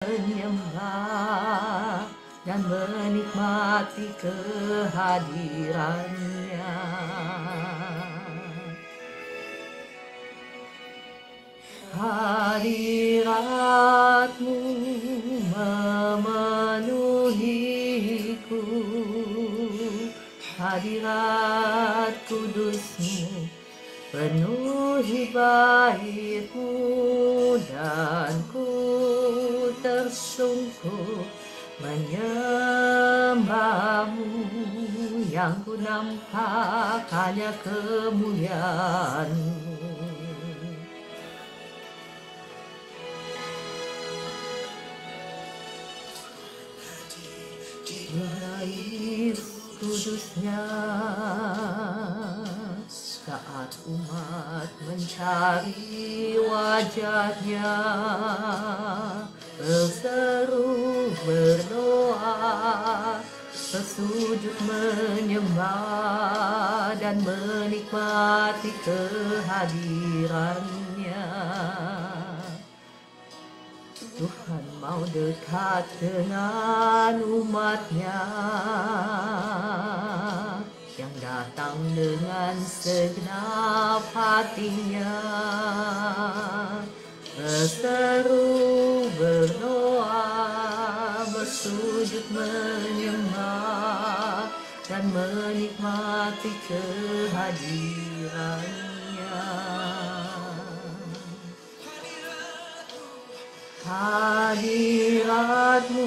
menyembah dan menikmati kehadirannya. Hadiratmu memenuhiku, hadirat kudusmu penuhi baitmu, dan ku tersungkur menyembahmu, yang ku nampak hanya kemuliaanmu. Air kudusnya saat umat mencari wajahnya, berseru berdoa, bersujud menyembah dan menikmati kehadirannya. Tuhan mau dekat dengan umatnya yang datang dengan segenap hatinya, berseru berdoa, bersujud menyembah dan menikmati kehadirannya. Hadiratmu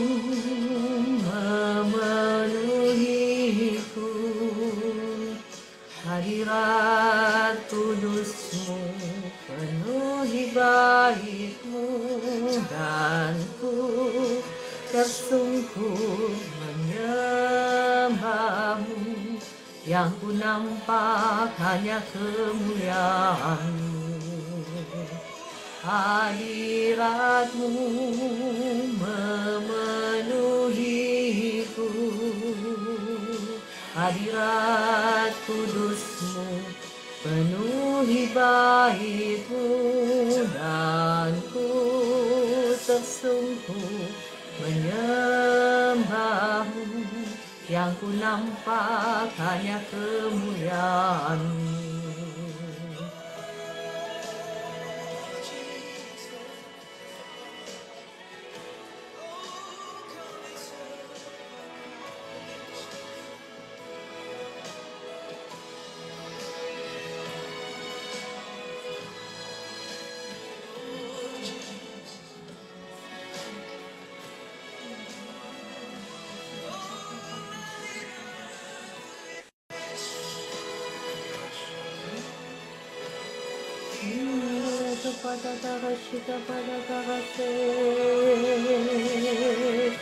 memenuhiku, hadirat kudusmu penuhi baitmu, dan ku tersungkur menyembahmu, yang ku nampak hanya kemuliaanmu. Hadiratmu memenuhiku, hadirat kudusmu penuhi baitmu, dan ku tersungkur menyembahmu, yang ku nampak hanya kemuliaanmu.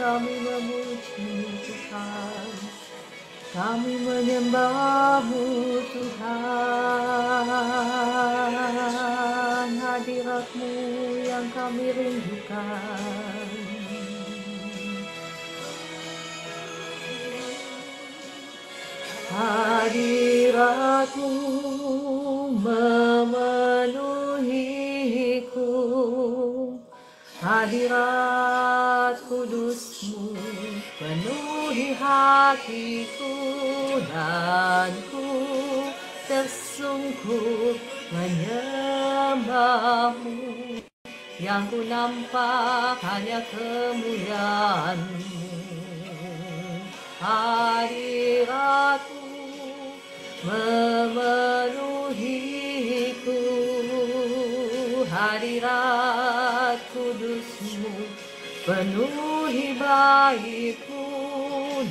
Kami memuji Tuhan, kami menyembahmu Tuhan, hadiratmu yang kami rindukan. Hadiratmu memenuhiku, hadirat kudusmu penuhi hatiku, dan ku tersungkur menyembahmu, yang ku nampak hanya kemuliaanmu. Hadiratmu memenuhiku, hadirat kudusmu penuhi baitku,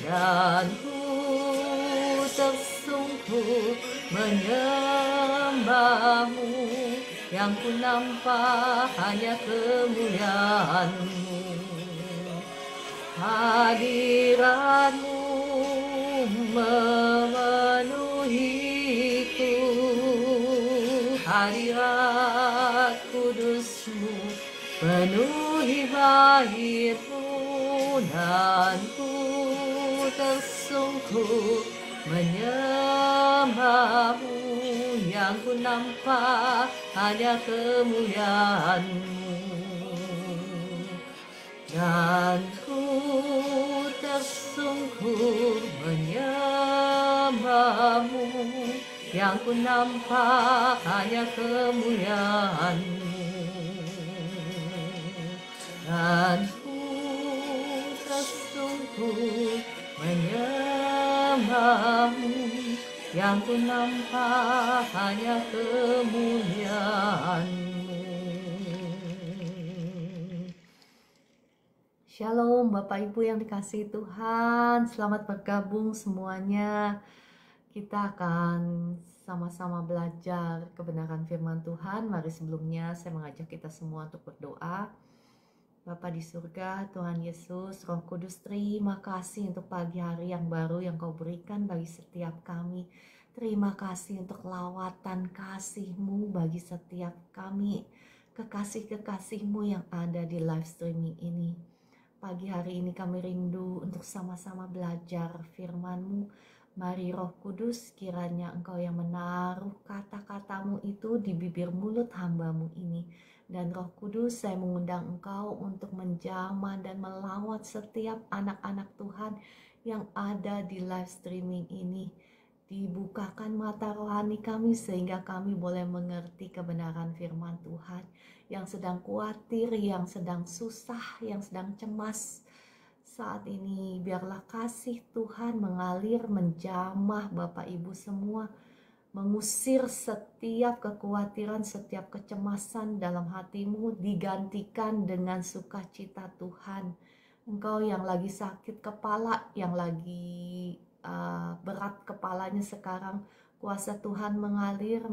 dan ku tersungkur menyembahmu, yang ku nampak hanya kemuliaanmu. Hadiratmu memenuhiku, hadirat kudusmu penuhi baitmu, dan ku tersungkur menyembahmu, yang ku nampak hanya kemuliaanmu. dan ku tersungkur menyembahmu, yang ku nampak hanya kemuliaan-Mu, dan ku tersungkur menyembahmu, yang ku nampak hanya kemuliaan-Mu. Shalom Bapak Ibu yang dikasihi Tuhan, selamat bergabung semuanya. Kita akan sama-sama belajar kebenaran firman Tuhan. Mari sebelumnya saya mengajak kita semua untuk berdoa. Bapa di surga, Tuhan Yesus, Roh Kudus, terima kasih untuk pagi hari yang baru yang Kau berikan bagi setiap kami. Terima kasih untuk lawatan kasih-Mu bagi setiap kami, kekasih-kekasih-Mu yang ada di live streaming ini. Pagi hari ini kami rindu untuk sama-sama belajar firman-Mu. Mari Roh Kudus, kiranya Engkau yang menaruh kata-kata-Mu itu di bibir mulut hamba-Mu ini. Dan Roh Kudus, saya mengundang Engkau untuk menjamah dan melawat setiap anak-anak Tuhan yang ada di live streaming ini. Dibukakan mata rohani kami sehingga kami boleh mengerti kebenaran firman Tuhan. Yang sedang khawatir, yang sedang susah, yang sedang cemas saat ini, biarlah kasih Tuhan mengalir, menjamah Bapak Ibu semua, mengusir setiap kekhawatiran, setiap kecemasan dalam hatimu, digantikan dengan sukacita Tuhan. Engkau yang lagi sakit kepala, yang lagi berat kepalanya sekarang, kuasa Tuhan mengalir.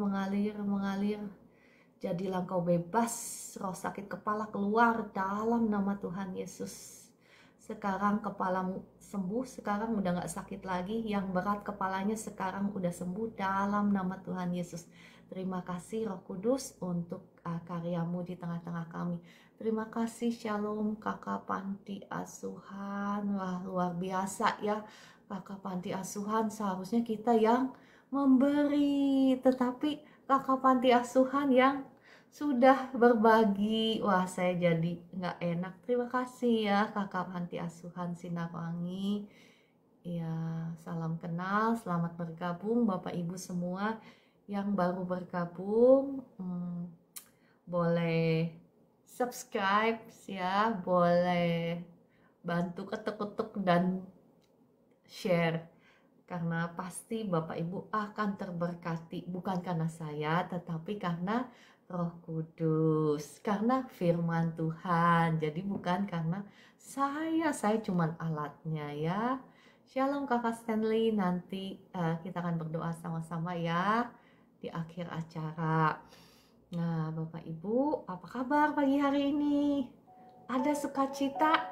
Jadilah engkau bebas, roh sakit kepala keluar dalam nama Tuhan Yesus. Sekarang kepalamu sembuh, sekarang udah gak sakit lagi. Yang berat kepalanya sekarang udah sembuh dalam nama Tuhan Yesus. Terima kasih Roh Kudus untuk karyamu di tengah-tengah kami. Terima kasih, Shalom Kakak Panti Asuhan. Wah, luar biasa ya Kakak Panti Asuhan. Seharusnya kita yang memberi, tetapi Kakak Panti Asuhan yang sudah berbagi. Wah, saya jadi nggak enak. Terima kasih ya Kakak Panti Asuhan Sinarwangi. Ya, salam kenal, selamat bergabung Bapak Ibu semua yang baru bergabung. Boleh subscribe ya, boleh bantu ketuk-ketuk dan share. Karena pasti Bapak Ibu akan terberkati, bukan karena saya, tetapi karena Roh Kudus, karena firman Tuhan. Jadi bukan karena saya cuman alatnya ya. Shalom Kakak Stanley, nanti kita akan berdoa sama-sama ya di akhir acara. Nah Bapak Ibu, apa kabar pagi hari ini? Ada sukacita?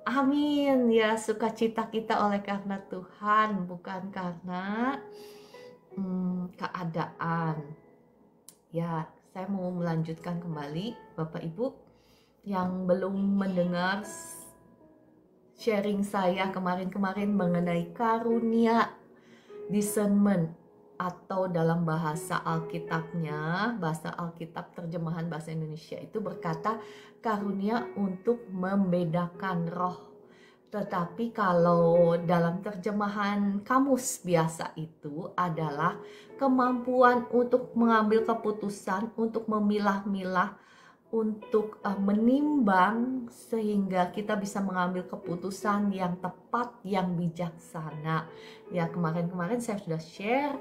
Amin ya, sukacita kita oleh karena Tuhan, bukan karena keadaan. Ya, saya mau melanjutkan kembali Bapak Ibu yang belum mendengar sharing saya kemarin-kemarin mengenai karunia discernment, atau dalam bahasa Alkitabnya, bahasa Alkitab terjemahan bahasa Indonesia itu berkata karunia untuk membedakan roh. Tetapi kalau dalam terjemahan kamus biasa itu adalah kemampuan untuk mengambil keputusan, untuk memilah-milah, untuk menimbang sehingga kita bisa mengambil keputusan yang tepat, yang bijaksana. Ya, kemarin-kemarin saya sudah share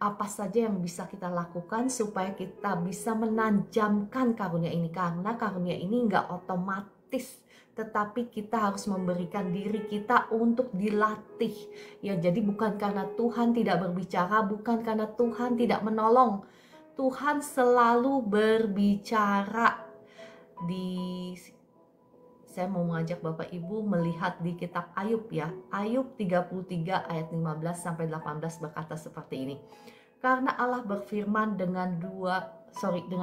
apa saja yang bisa kita lakukan supaya kita bisa menajamkan karunia ini, karena karunia ini nggak otomatis, tetapi kita harus memberikan diri kita untuk dilatih. Ya, jadi bukan karena Tuhan tidak berbicara, bukan karena Tuhan tidak menolong. Tuhan selalu berbicara. Saya mau mengajak Bapak Ibu melihat di kitab Ayub ya. Ayub 33 ayat 15 sampai 18 berkata seperti ini. Karena Allah berfirman dengan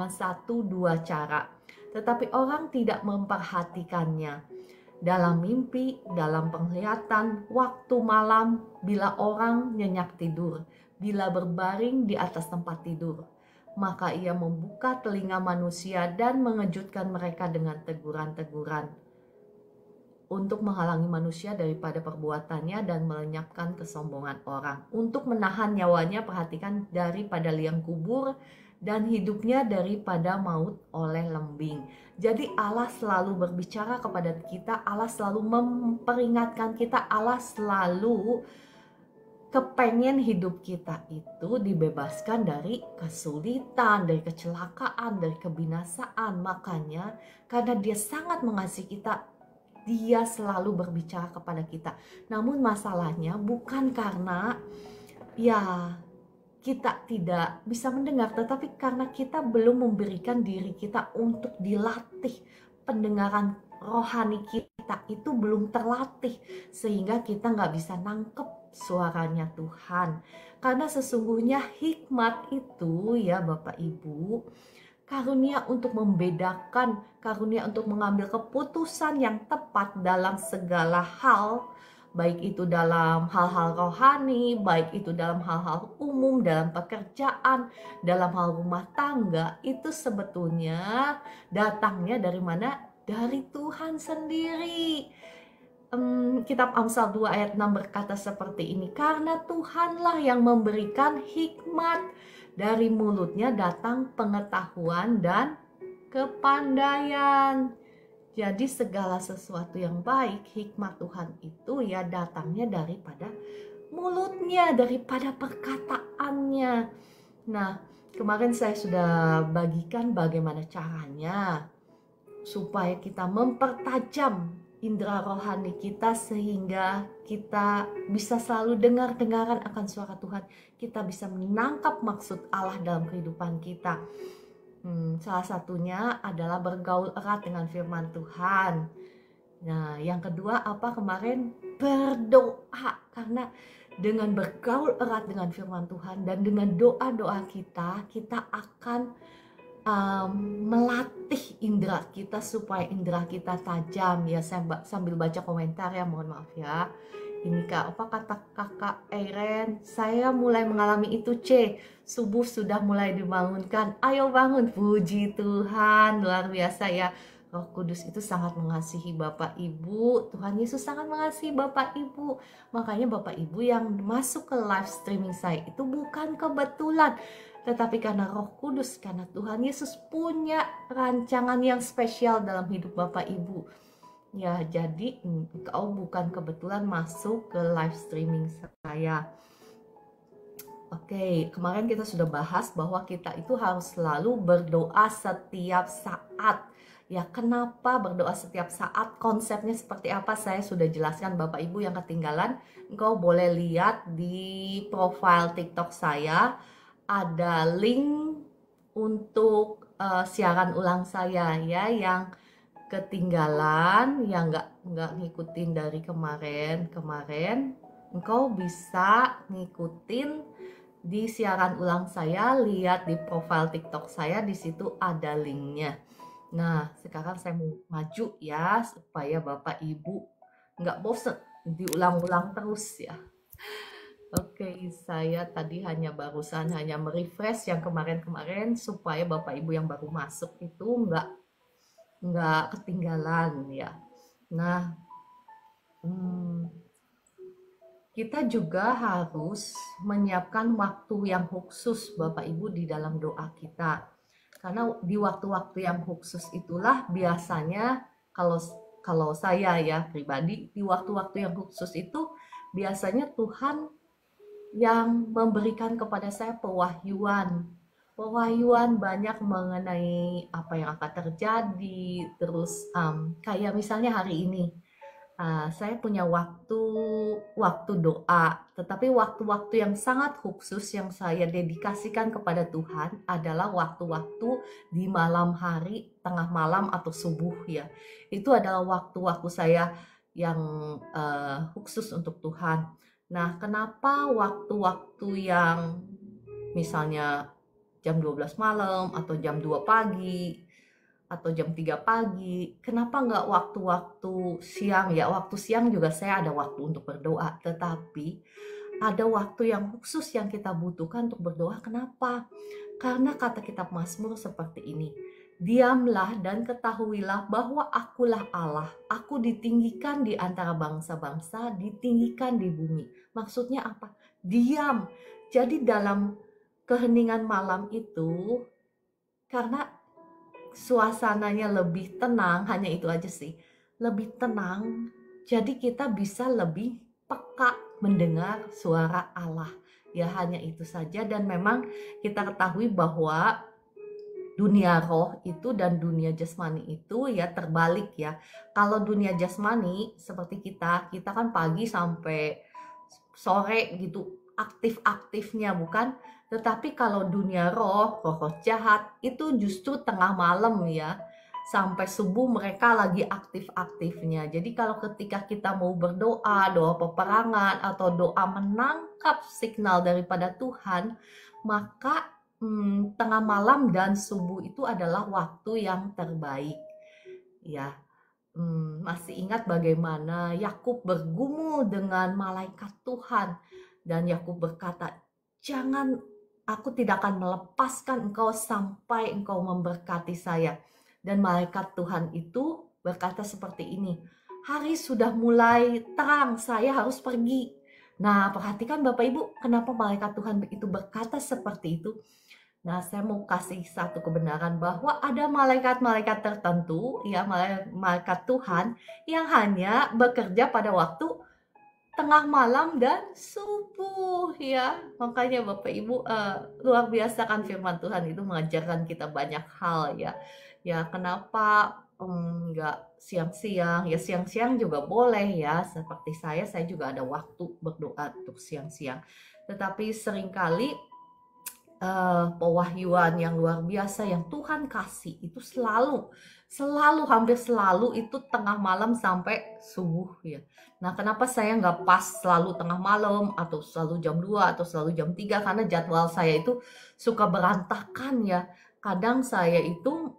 satu dua cara, tetapi orang tidak memperhatikannya. Dalam mimpi, dalam penglihatan, waktu malam, bila orang nyenyak tidur, bila berbaring di atas tempat tidur. maka ia membuka telinga manusia dan mengejutkan mereka dengan teguran-teguran untuk menghalangi manusia daripada perbuatannya dan melenyapkan kesombongan orang. Untuk menahan nyawanya, perhatikan, daripada liang kubur dan hidupnya daripada maut oleh lembing. Jadi Allah selalu berbicara kepada kita, Allah selalu memperingatkan kita, Allah selalu kepengen hidup kita itu dibebaskan dari kesulitan, dari kecelakaan, dari kebinasaan. Makanya karena dia sangat mengasihi kita, dia selalu berbicara kepada kita. Namun masalahnya bukan karena ya kita tidak bisa mendengar, tetapi karena kita belum memberikan diri kita untuk dilatih. Pendengaran rohani kita itu belum terlatih, sehingga kita nggak bisa nangkep suaranya Tuhan. Karena sesungguhnya hikmat itu ya Bapak Ibu, karunia untuk membedakan, karunia untuk mengambil keputusan yang tepat dalam segala hal, baik itu dalam hal-hal rohani, baik itu dalam hal-hal umum, dalam pekerjaan, dalam hal rumah tangga, itu sebetulnya datangnya dari mana? Dari Tuhan sendiri. Kitab Amsal 2 ayat 6 berkata seperti ini, karena Tuhanlah yang memberikan hikmat, dari mulutnya datang pengetahuan dan kepandaian. Jadi segala sesuatu yang baik, hikmat Tuhan itu ya datangnya daripada mulutnya, daripada perkataannya. Nah, kemarin saya sudah bagikan bagaimana caranya supaya kita mempertajam indera rohani kita sehingga kita bisa selalu dengar-dengaran akan suara Tuhan. Kita bisa menangkap maksud Allah dalam kehidupan kita. Salah satunya adalah bergaul erat dengan firman Tuhan. Nah, yang kedua apa kemarin? Berdoa. Karena dengan bergaul erat dengan firman Tuhan dan dengan doa-doa kita, kita akan melatih indera kita supaya indera kita tajam. Ya, saya sambil baca komentar ya, mohon maaf ya. Ini Kak, apa kata Kakak Eiren? Saya mulai mengalami itu C. Subuh sudah mulai dibangunkan. Ayo bangun, puji Tuhan, luar biasa ya. Roh Kudus itu sangat mengasihi Bapak Ibu. Tuhan Yesus sangat mengasihi Bapak Ibu. Makanya Bapak Ibu yang masuk ke live streaming saya itu bukan kebetulan, tetapi karena Roh Kudus, karena Tuhan Yesus punya rancangan yang spesial dalam hidup Bapak Ibu. Ya, jadi engkau bukan kebetulan masuk ke live streaming saya. Oke, kemarin kita sudah bahas bahwa kita itu harus selalu berdoa setiap saat. Ya, kenapa berdoa setiap saat? Konsepnya seperti apa? Saya sudah jelaskan. Bapak Ibu yang ketinggalan, engkau boleh lihat di profile TikTok saya. Ada link untuk siaran ulang saya ya, yang ketinggalan, yang nggak ngikutin dari kemarin, engkau bisa ngikutin di siaran ulang saya, lihat di profile TikTok saya, di situ ada linknya. Nah, sekarang saya mau maju ya, supaya Bapak Ibu nggak bosen diulang-ulang terus ya. Oke, saya tadi barusan hanya merefresh yang kemarin-kemarin supaya Bapak Ibu yang baru masuk itu nggak ketinggalan ya. Nah, kita juga harus menyiapkan waktu yang khusus Bapak Ibu di dalam doa kita. Karena di waktu-waktu yang khusus itulah biasanya kalau saya ya pribadi, di waktu-waktu yang khusus itu biasanya Tuhan yang memberikan kepada saya pewahyuan banyak mengenai apa yang akan terjadi. Terus kayak misalnya hari ini saya punya waktu doa, tetapi waktu-waktu yang sangat khusus yang saya dedikasikan kepada Tuhan adalah waktu-waktu di malam hari, tengah malam atau subuh ya. Itu adalah waktu-waktu saya yang khusus untuk Tuhan. Nah, kenapa waktu-waktu yang misalnya jam 12 malam atau jam 2 pagi atau jam 3 pagi, kenapa nggak waktu-waktu siang ya? Waktu siang juga saya ada waktu untuk berdoa, tetapi ada waktu yang khusus yang kita butuhkan untuk berdoa. Kenapa? Karena kata kitab Mazmur seperti ini. Diamlah dan ketahuilah bahwa akulah Allah. Aku ditinggikan di antara bangsa-bangsa, ditinggikan di bumi. Maksudnya apa? Diam. Jadi dalam keheningan malam itu, karena suasananya lebih tenang, hanya itu aja sih. Lebih tenang, jadi kita bisa lebih peka mendengar suara Allah. Ya hanya itu saja, dan memang kita ketahui bahwa dunia roh itu dan dunia jasmani itu ya terbalik ya. Kalau dunia jasmani seperti kita kan pagi sampai sore gitu aktif-aktifnya, bukan? Tetapi kalau dunia roh jahat itu justru tengah malam ya. Sampai subuh mereka lagi aktif-aktifnya. Jadi kalau ketika kita mau berdoa, doa peperangan atau doa menangkap signal daripada Tuhan, maka tengah malam dan subuh itu adalah waktu yang terbaik. Ya, masih ingat bagaimana Yakub bergumul dengan malaikat Tuhan, dan Yakub berkata, "Jangan, aku tidak akan melepaskan engkau sampai engkau memberkati saya." Dan malaikat Tuhan itu berkata seperti ini, "Hari sudah mulai terang, saya harus pergi." Nah, perhatikan Bapak Ibu, kenapa malaikat Tuhan itu berkata seperti itu? Nah, saya mau kasih satu kebenaran bahwa ada malaikat-malaikat tertentu, ya, malaikat Tuhan yang hanya bekerja pada waktu tengah malam dan subuh, ya. Makanya Bapak Ibu, luar biasa kan firman Tuhan itu mengajarkan kita banyak hal, ya. Ya, kenapa nggak siang-siang? Ya, siang-siang juga boleh, ya. Seperti saya juga ada waktu berdoa untuk siang-siang. Tetapi seringkali pewahyuan yang luar biasa yang Tuhan kasih itu selalu hampir selalu itu tengah malam sampai subuh ya. Nah, kenapa saya nggak pas selalu tengah malam atau selalu jam 2 atau selalu jam 3? Karena jadwal saya itu suka berantakan ya. Kadang saya itu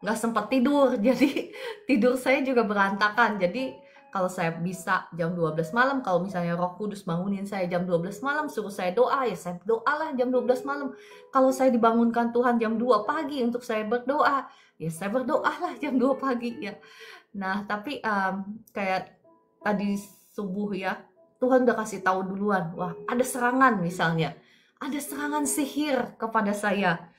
nggak sempat tidur, jadi tidur saya juga berantakan. Jadi kalau saya bisa jam 12 malam, kalau misalnya Roh Kudus bangunin saya jam 12 malam, suruh saya doa, ya saya doalah jam 12 malam. Kalau saya dibangunkan Tuhan jam 2 pagi untuk saya berdoa, ya saya berdoalah jam 2 pagi ya. Nah, tapi kayak tadi subuh ya, Tuhan udah kasih tahu duluan, wah ada serangan misalnya. Ada serangan sihir kepada saya.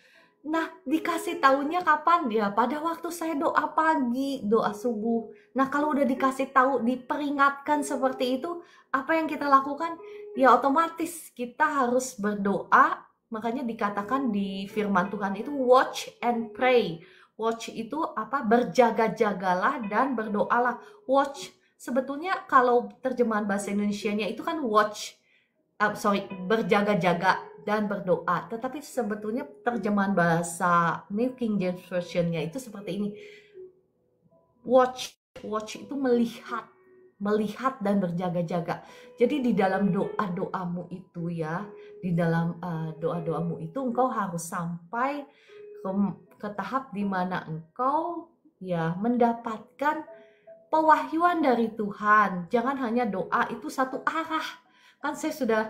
Nah, dikasih tahunya kapan? Ya, pada waktu saya doa pagi, doa subuh. Nah, kalau udah dikasih tahu, diperingatkan seperti itu, apa yang kita lakukan? Ya, otomatis kita harus berdoa. Makanya dikatakan di firman Tuhan itu watch and pray. Watch itu apa? Berjaga-jagalah dan berdoalah. Watch, sebetulnya kalau terjemahan bahasa Indonesianya itu kan watch. Berjaga-jaga dan berdoa. Tetapi sebetulnya terjemahan bahasa New King James Version-nya itu seperti ini. Watch itu melihat dan berjaga-jaga. Jadi di dalam doa-doamu itu ya, di dalam doa-doamu itu engkau harus sampai ke tahap di mana engkau ya mendapatkan pewahyuan dari Tuhan. Jangan hanya doa itu satu arah. Kan saya sudah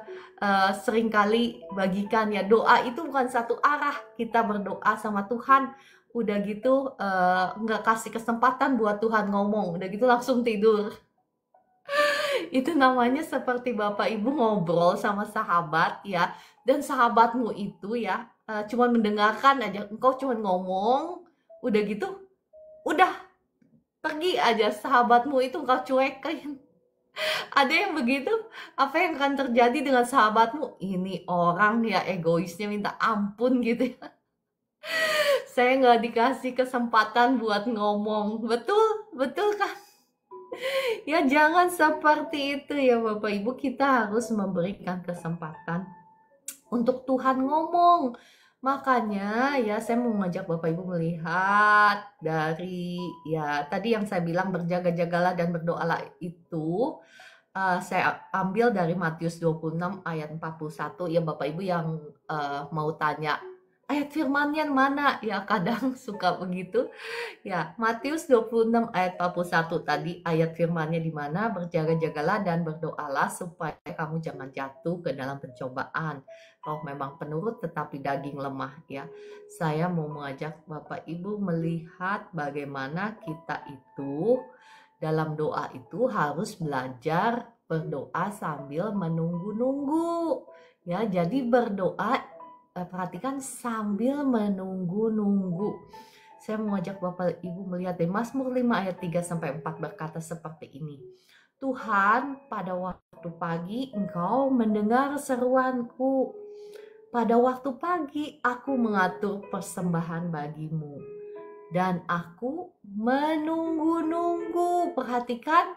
seringkali bagikan ya, doa itu bukan satu arah. Kita berdoa sama Tuhan, udah gitu nggak kasih kesempatan buat Tuhan ngomong, udah gitu langsung tidur. Itu namanya seperti Bapak Ibu ngobrol sama sahabat ya, dan sahabatmu itu ya cuman mendengarkan aja, engkau cuman ngomong, udah gitu, udah pergi aja sahabatmu itu engkau cuekin. Ada yang begitu, apa yang akan terjadi dengan sahabatmu? Ini orang ya egoisnya minta ampun gitu ya. Saya nggak dikasih kesempatan buat ngomong. Betul kan? Ya jangan seperti itu ya Bapak Ibu. Kita harus memberikan kesempatan untuk Tuhan ngomong. Makanya ya saya mau mengajak Bapak Ibu melihat dari ya tadi yang saya bilang berjaga-jagalah dan berdoalah itu. Saya ambil dari Matius 26 ayat 41 ya Bapak Ibu yang mau tanya ayat firmannya mana ya, kadang suka begitu ya. Matius 26 ayat 41 tadi, ayat firmannya di mana, berjaga-jagalah dan berdoalah supaya kamu jangan jatuh ke dalam pencobaan. Roh memang penurut tetapi daging lemah ya. Saya mau mengajak Bapak Ibu melihat bagaimana kita itu dalam doa itu harus belajar berdoa sambil menunggu-nunggu ya. Jadi berdoa, perhatikan, sambil menunggu-nunggu. Saya mengajak Bapak Ibu melihat dari Mazmur 5 ayat 3-4 berkata seperti ini. Tuhan, pada waktu pagi Engkau mendengar seruanku. Pada waktu pagi aku mengatur persembahan bagimu. Dan aku menunggu-nunggu. Perhatikan,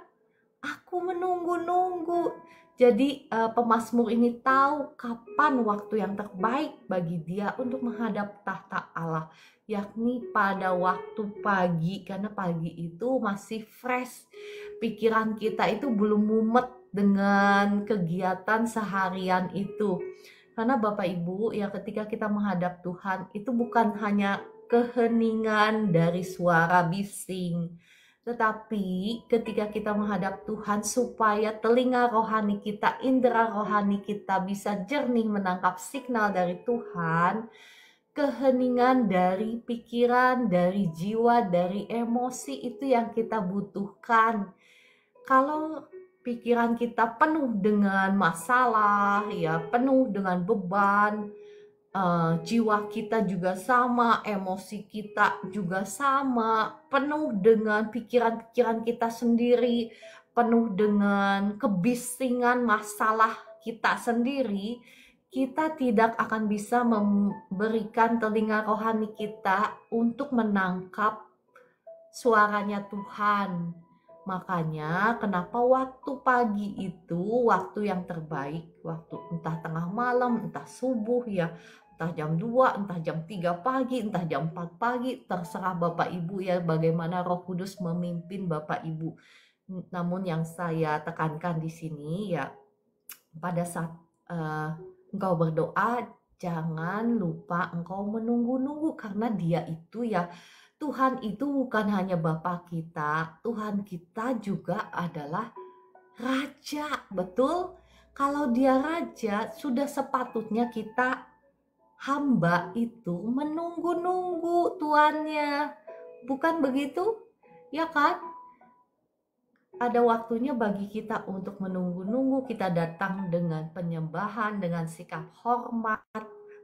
aku menunggu-nunggu. Jadi pemazmur ini tahu kapan waktu yang terbaik bagi dia untuk menghadap tahta Allah, yakni pada waktu pagi, karena pagi itu masih fresh. Pikiran kita itu belum mumet dengan kegiatan seharian itu. Karena Bapak Ibu ya, ketika kita menghadap Tuhan itu bukan hanya keheningan dari suara bising, tetapi ketika kita menghadap Tuhan supaya telinga rohani kita, indera rohani kita bisa jernih menangkap signal dari Tuhan, keheningan dari pikiran, dari jiwa, dari emosi itu yang kita butuhkan. Kalau pikiran kita penuh dengan masalah, ya penuh dengan beban, jiwa kita juga sama, emosi kita juga sama, penuh dengan pikiran-pikiran kita sendiri, penuh dengan kebisingan masalah kita sendiri, kita tidak akan bisa memberikan telinga rohani kita untuk menangkap suaranya Tuhan. Makanya kenapa waktu pagi itu waktu yang terbaik, waktu entah tengah malam, entah subuh ya, entah jam 2, entah jam 3 pagi, entah jam 4 pagi, terserah Bapak Ibu ya bagaimana Roh Kudus memimpin Bapak Ibu. Namun yang saya tekankan di sini ya, pada saat engkau berdoa, jangan lupa engkau menunggu-nunggu, karena Dia itu ya, Tuhan itu bukan hanya Bapa kita, Tuhan kita juga adalah Raja, betul? Kalau Dia Raja, sudah sepatutnya kita hamba itu menunggu-nunggu tuannya. Bukan begitu? Ya kan? Ada waktunya bagi kita untuk menunggu-nunggu, kita datang dengan penyembahan, dengan sikap hormat.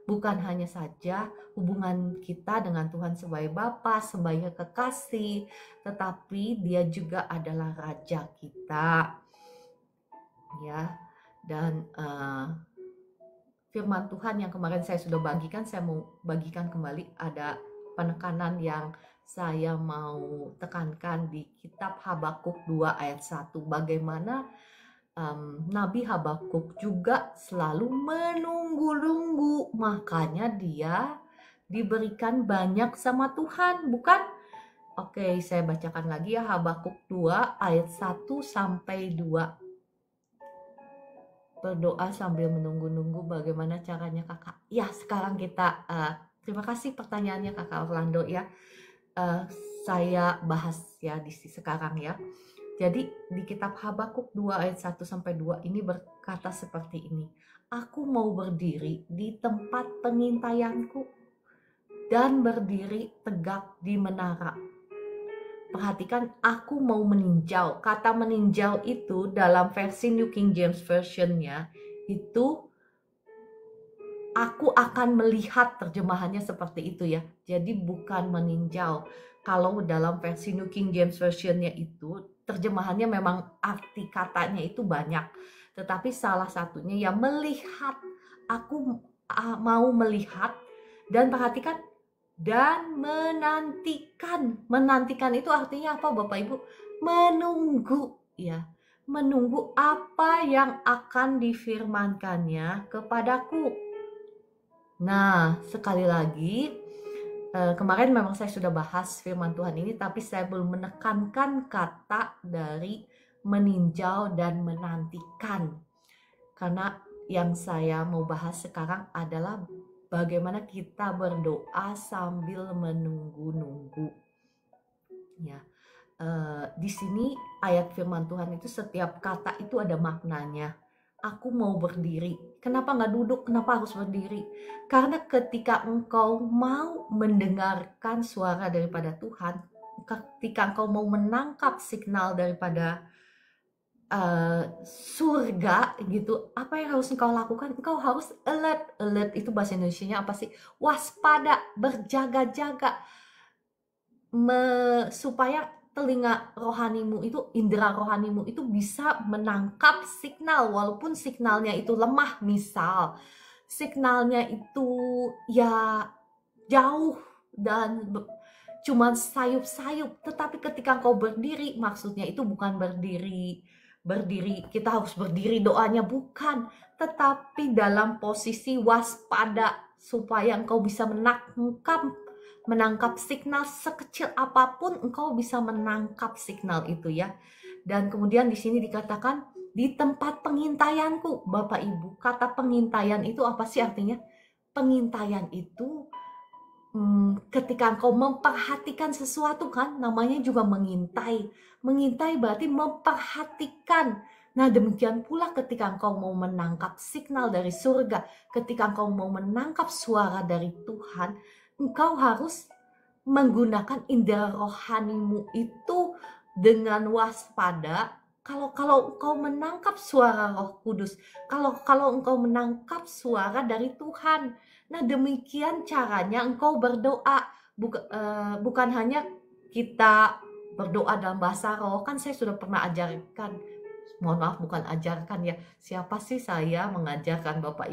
Bukan hanya saja hubungan kita dengan Tuhan sebagai Bapa, sebagai kekasih, tetapi Dia juga adalah Raja kita. Ya, dan firman Tuhan yang kemarin saya sudah bagikan, saya mau bagikan kembali. Ada penekanan yang saya mau tekankan di kitab Habakuk 2 ayat 1. Bagaimana Nabi Habakuk juga selalu menunggu-nunggu, makanya dia diberikan banyak sama Tuhan, bukan? Oke, saya bacakan lagi ya, Habakuk 2 ayat 1-2. Berdoa sambil menunggu-nunggu, bagaimana caranya kakak? Ya, sekarang kita, terima kasih pertanyaannya kakak Orlando ya. Saya bahas ya di sekarang ya. Jadi di kitab Habakuk 2 ayat 1-2 ini berkata seperti ini. Aku mau berdiri di tempat pengintaianku dan berdiri tegak di menara. Perhatikan, aku mau meninjau. Kata meninjau itu dalam versi New King James Version-nya itu aku akan melihat, terjemahannya seperti itu ya. Jadi bukan meninjau. Kalau dalam versi New King James Version-nya itu terjemahannya memang arti katanya itu banyak. Tetapi salah satunya ya melihat. Aku mau melihat dan perhatikan dan menantikan. Menantikan itu artinya apa Bapak Ibu? Menunggu ya. Menunggu apa yang akan difirmankannya kepadaku. Nah, sekali lagi, kemarin memang saya sudah bahas firman Tuhan ini, tapi saya belum menekankan kata dari meninjau dan menantikan. Karena yang saya mau bahas sekarang adalah bagaimana kita berdoa sambil menunggu-nunggu. Ya, di sini ayat firman Tuhan itu setiap kata itu ada maknanya. Aku mau berdiri. Kenapa nggak duduk? Kenapa harus berdiri? Karena ketika engkau mau mendengarkan suara daripada Tuhan, ketika engkau mau menangkap signal daripada surga gitu, apa yang harus engkau lakukan? Engkau harus alert. Alert itu bahasa Indonesianya apa sih? Waspada, berjaga-jaga, supaya telinga rohanimu itu, indera rohanimu itu bisa menangkap signal, walaupun signalnya itu lemah. Misal signalnya itu ya jauh dan cuman sayup-sayup, tetapi ketika engkau berdiri, maksudnya itu bukan berdiri kita harus berdiri doanya, bukan, tetapi dalam posisi waspada supaya engkau bisa menangkap signal sekecil apapun, engkau bisa menangkap signal itu ya. Dan kemudian di sini dikatakan di tempat pengintaianku. Bapak Ibu, kata pengintaian itu apa sih artinya? Pengintaian itu ketika engkau memperhatikan sesuatu, kan namanya juga mengintai. Mengintai berarti memperhatikan. Nah, demikian pula ketika engkau mau menangkap signal dari surga, ketika engkau mau menangkap suara dari Tuhan, engkau harus menggunakan indera rohanimu itu dengan waspada. Kalau engkau menangkap suara Roh Kudus, kalau engkau menangkap suara dari Tuhan, nah demikian caranya engkau berdoa. Bukan hanya kita berdoa dalam bahasa roh, kan saya sudah pernah ajarkan. Mohon maaf, bukan ajarkan ya. Siapa sih saya mengajarkan Bapak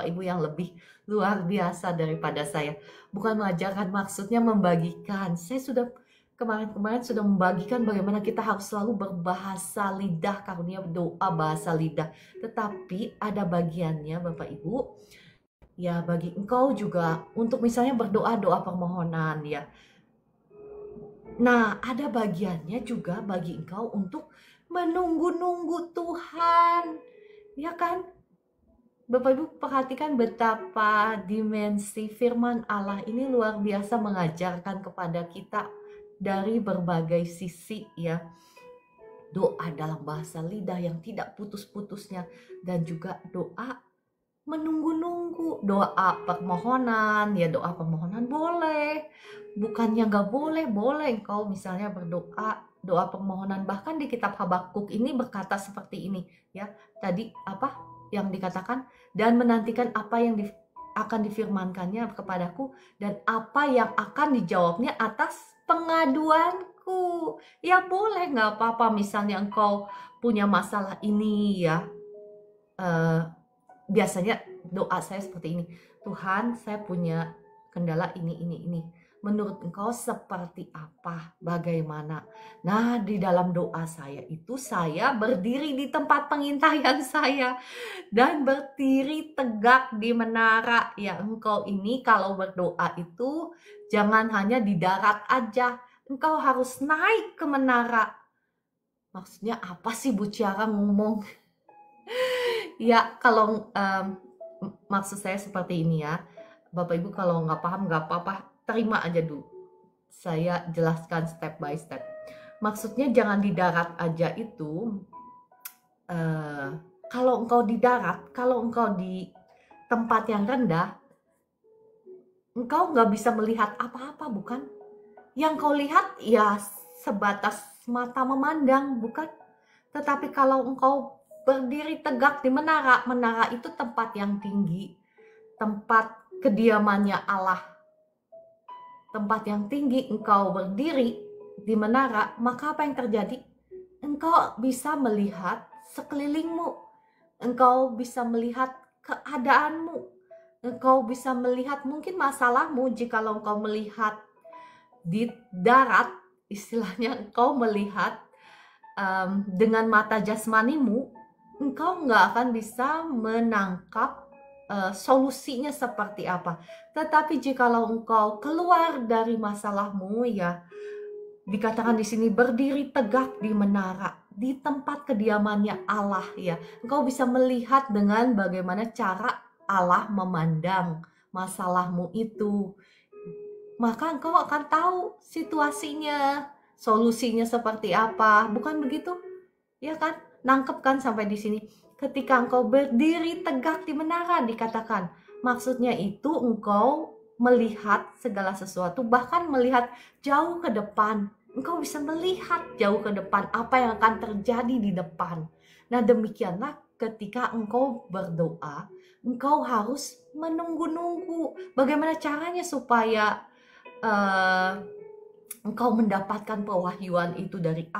Ibu yang lebih luar biasa daripada saya. Bukan mengajarkan, maksudnya membagikan. Saya sudah kemarin sudah membagikan bagaimana kita harus selalu berbahasa lidah, karunia doa bahasa lidah. Tetapi ada bagiannya Bapak Ibu, ya bagi engkau juga untuk misalnya berdoa doa permohonan ya. Nah, ada bagiannya juga bagi engkau untuk menunggu-nunggu Tuhan. Ya kan? Bapak Ibu perhatikan betapa dimensi firman Allah ini luar biasa mengajarkan kepada kita dari berbagai sisi ya. Doa dalam bahasa lidah yang tidak putus-putusnya, dan juga doa menunggu-nunggu, doa permohonan ya. Doa permohonan boleh, bukannya nggak boleh, boleh engkau misalnya berdoa doa permohonan. Bahkan di kitab Habakuk ini berkata seperti ini ya, tadi apa yang dikatakan, dan menantikan apa yang akan difirmankannya kepadaku dan apa yang akan dijawabnya atas pengaduanku. Ya boleh, nggak apa-apa misalnya engkau punya masalah ini ya. Biasanya doa saya seperti ini, Tuhan saya punya kendala ini. Menurut engkau seperti apa? Bagaimana? Nah, di dalam doa saya itu saya berdiri di tempat pengintaian saya dan berdiri tegak di menara. Ya, engkau ini kalau berdoa itu jangan hanya di darat aja. Engkau harus naik ke menara. Maksudnya apa sih Bu Ciara ngomong? Ya, kalau maksud saya seperti ini ya. Bapak Ibu kalau nggak paham nggak apa-apa, terima aja dulu. Saya jelaskan step by step. Maksudnya jangan di darat aja itu. Kalau engkau di darat, kalau engkau di tempat yang rendah, engkau nggak bisa melihat apa-apa, bukan? Yang kau lihat ya sebatas mata memandang, bukan? Tetapi kalau engkau berdiri tegak di menara, menara itu tempat yang tinggi, tempat kediamannya Allah, tempat yang tinggi. Engkau berdiri di menara, maka apa yang terjadi? Engkau bisa melihat sekelilingmu, engkau bisa melihat keadaanmu, engkau bisa melihat mungkin masalahmu. Jikalau engkau melihat di darat, istilahnya engkau melihat dengan mata jasmanimu, engkau nggak akan bisa menangkap solusinya seperti apa. Tetapi jikalau engkau keluar dari masalahmu ya, dikatakan di sini berdiri tegak di menara, di tempat kediamannya Allah ya, engkau bisa melihat dengan bagaimana cara Allah memandang masalahmu itu, maka engkau akan tahu situasinya, solusinya seperti apa. Bukan begitu? Ya kan? Nangkep kan sampai di sini? Ketika engkau berdiri tegak di menara dikatakan, maksudnya itu engkau melihat segala sesuatu, bahkan melihat jauh ke depan. Engkau bisa melihat jauh ke depan apa yang akan terjadi di depan. Nah, demikianlah ketika engkau berdoa, engkau harus menunggu-nunggu. Bagaimana caranya supaya engkau mendapatkan pewahyuan itu dari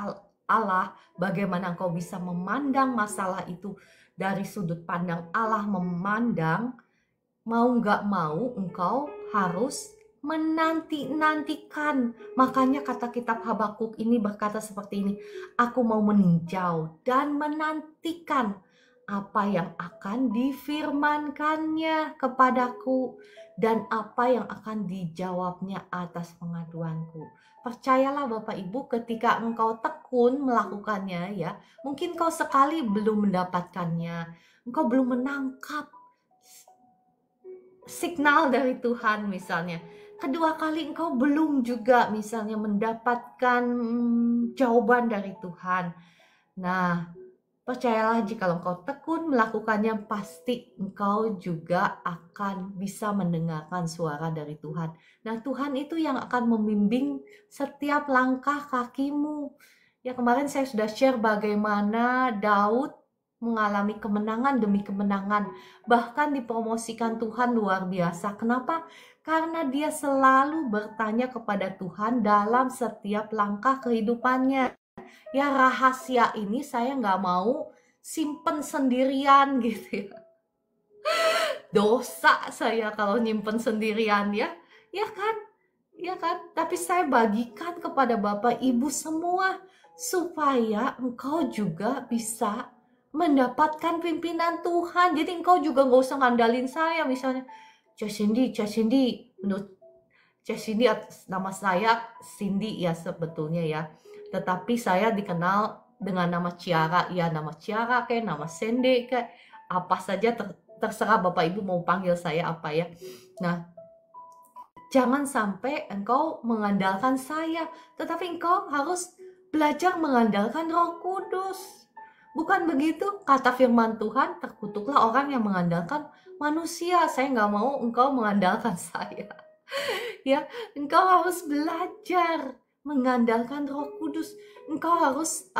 Allah? Bagaimana engkau bisa memandang masalah itu dari sudut pandang Allah memandang? Mau nggak mau engkau harus menanti-nantikan. Makanya kata kitab Habakuk ini berkata seperti ini, aku mau meninjau dan menantikan apa yang akan difirmankannya kepadaku dan apa yang akan dijawabnya atas pengaduanku. Percayalah Bapak Ibu, ketika engkau tekun melakukannya ya, mungkin kau sekali belum mendapatkannya, engkau belum menangkap signal dari Tuhan misalnya. Kedua kali engkau belum juga misalnya mendapatkan jawaban dari Tuhan. Nah, percayalah jika engkau tekun melakukannya, pasti engkau juga akan bisa mendengarkan suara dari Tuhan. Nah, Tuhan itu yang akan membimbing setiap langkah kakimu. Ya, kemarin saya sudah share bagaimana Daud mengalami kemenangan demi kemenangan. Bahkan dipromosikan Tuhan luar biasa. Kenapa? Karena dia selalu bertanya kepada Tuhan dalam setiap langkah kehidupannya. Ya, rahasia ini saya nggak mau simpen sendirian gitu ya. Dosa saya kalau nyimpen sendirian ya. Ya kan? Ya kan? Tapi saya bagikan kepada Bapak Ibu semua supaya engkau juga bisa mendapatkan pimpinan Tuhan. Jadi engkau juga nggak usah ngandalin saya misalnya. Cindy, menurut Cindy, nama saya Cindy ya sebetulnya ya. Tetapi saya dikenal dengan nama Ciara, ya nama Ciara kayak nama Cindy kayak apa saja terserah Bapak Ibu mau panggil saya apa ya. Nah, jangan sampai engkau mengandalkan saya, tetapi engkau harus belajar mengandalkan Roh Kudus. Bukan begitu? Kata firman Tuhan, terkutuklah orang yang mengandalkan manusia. Saya nggak mau engkau mengandalkan saya. Ya, engkau harus belajar mengandalkan Roh Kudus. Engkau harus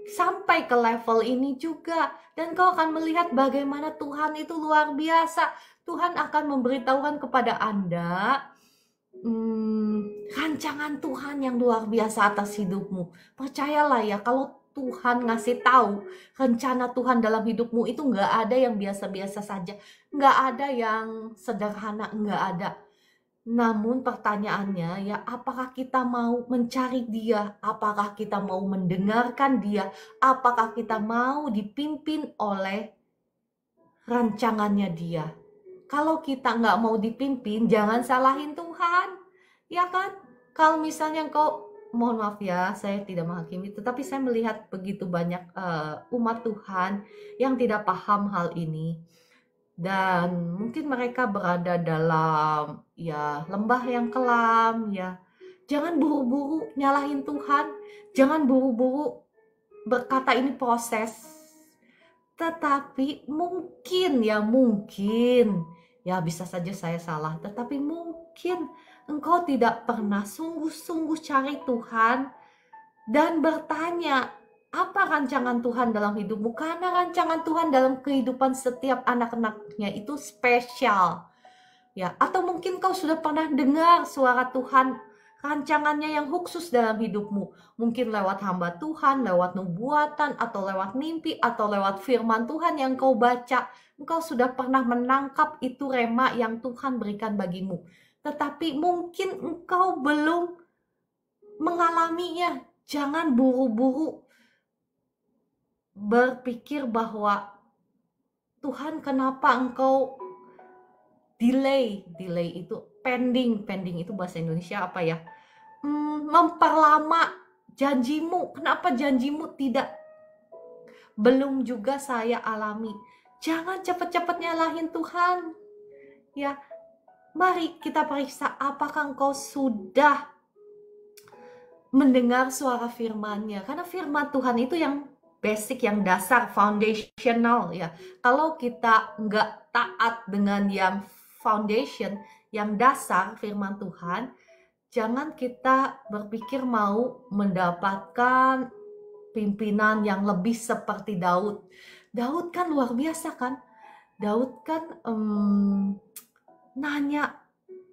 sampai ke level ini juga. Dan engkau akan melihat bagaimana Tuhan itu luar biasa. Tuhan akan memberitahukan kepada Anda rancangan Tuhan yang luar biasa atas hidupmu. Percayalah ya, kalau Tuhan ngasih tahu rencana Tuhan dalam hidupmu itu nggak ada yang biasa-biasa saja, nggak ada yang sederhana, nggak ada. Namun pertanyaannya ya, apakah kita mau mencari Dia? Apakah kita mau mendengarkan Dia? Apakah kita mau dipimpin oleh rancangannya Dia? Kalau kita nggak mau dipimpin, jangan salahin Tuhan, ya kan? Kalau misalnya engkau, mohon maaf ya, saya tidak menghakimi, tetapi saya melihat begitu banyak umat Tuhan yang tidak paham hal ini. Dan mungkin mereka berada dalam ya lembah yang kelam ya. Jangan buru-buru nyalahin Tuhan, jangan buru-buru berkata ini proses. Tetapi mungkin ya bisa saja saya salah, tetapi mungkin engkau tidak pernah sungguh-sungguh cari Tuhan dan bertanya, apa rancangan Tuhan dalam hidupmu? Karena rancangan Tuhan dalam kehidupan setiap anak-anaknya itu spesial. Ya, atau mungkin kau sudah pernah dengar suara Tuhan, rancangannya yang khusus dalam hidupmu. Mungkin lewat hamba Tuhan, lewat nubuatan, atau lewat mimpi, atau lewat firman Tuhan yang kau baca. Engkau sudah pernah menangkap itu rema yang Tuhan berikan bagimu. Tetapi mungkin engkau belum mengalaminya. Jangan buru-buru berpikir bahwa Tuhan kenapa engkau delay itu pending itu bahasa Indonesia apa ya, memperlama janjimu. Kenapa janjimu belum juga saya alami? Jangan cepet-cepet nyalahin Tuhan ya. Mari kita periksa apakah engkau sudah mendengar suara firman-Nya. Karena firman Tuhan itu yang basic, yang dasar, foundational ya. Kalau kita nggak taat dengan yang foundation, yang dasar firman Tuhan, jangan kita berpikir mau mendapatkan pimpinan yang lebih seperti Daud. Daud kan luar biasa kan? Daud kan nanya,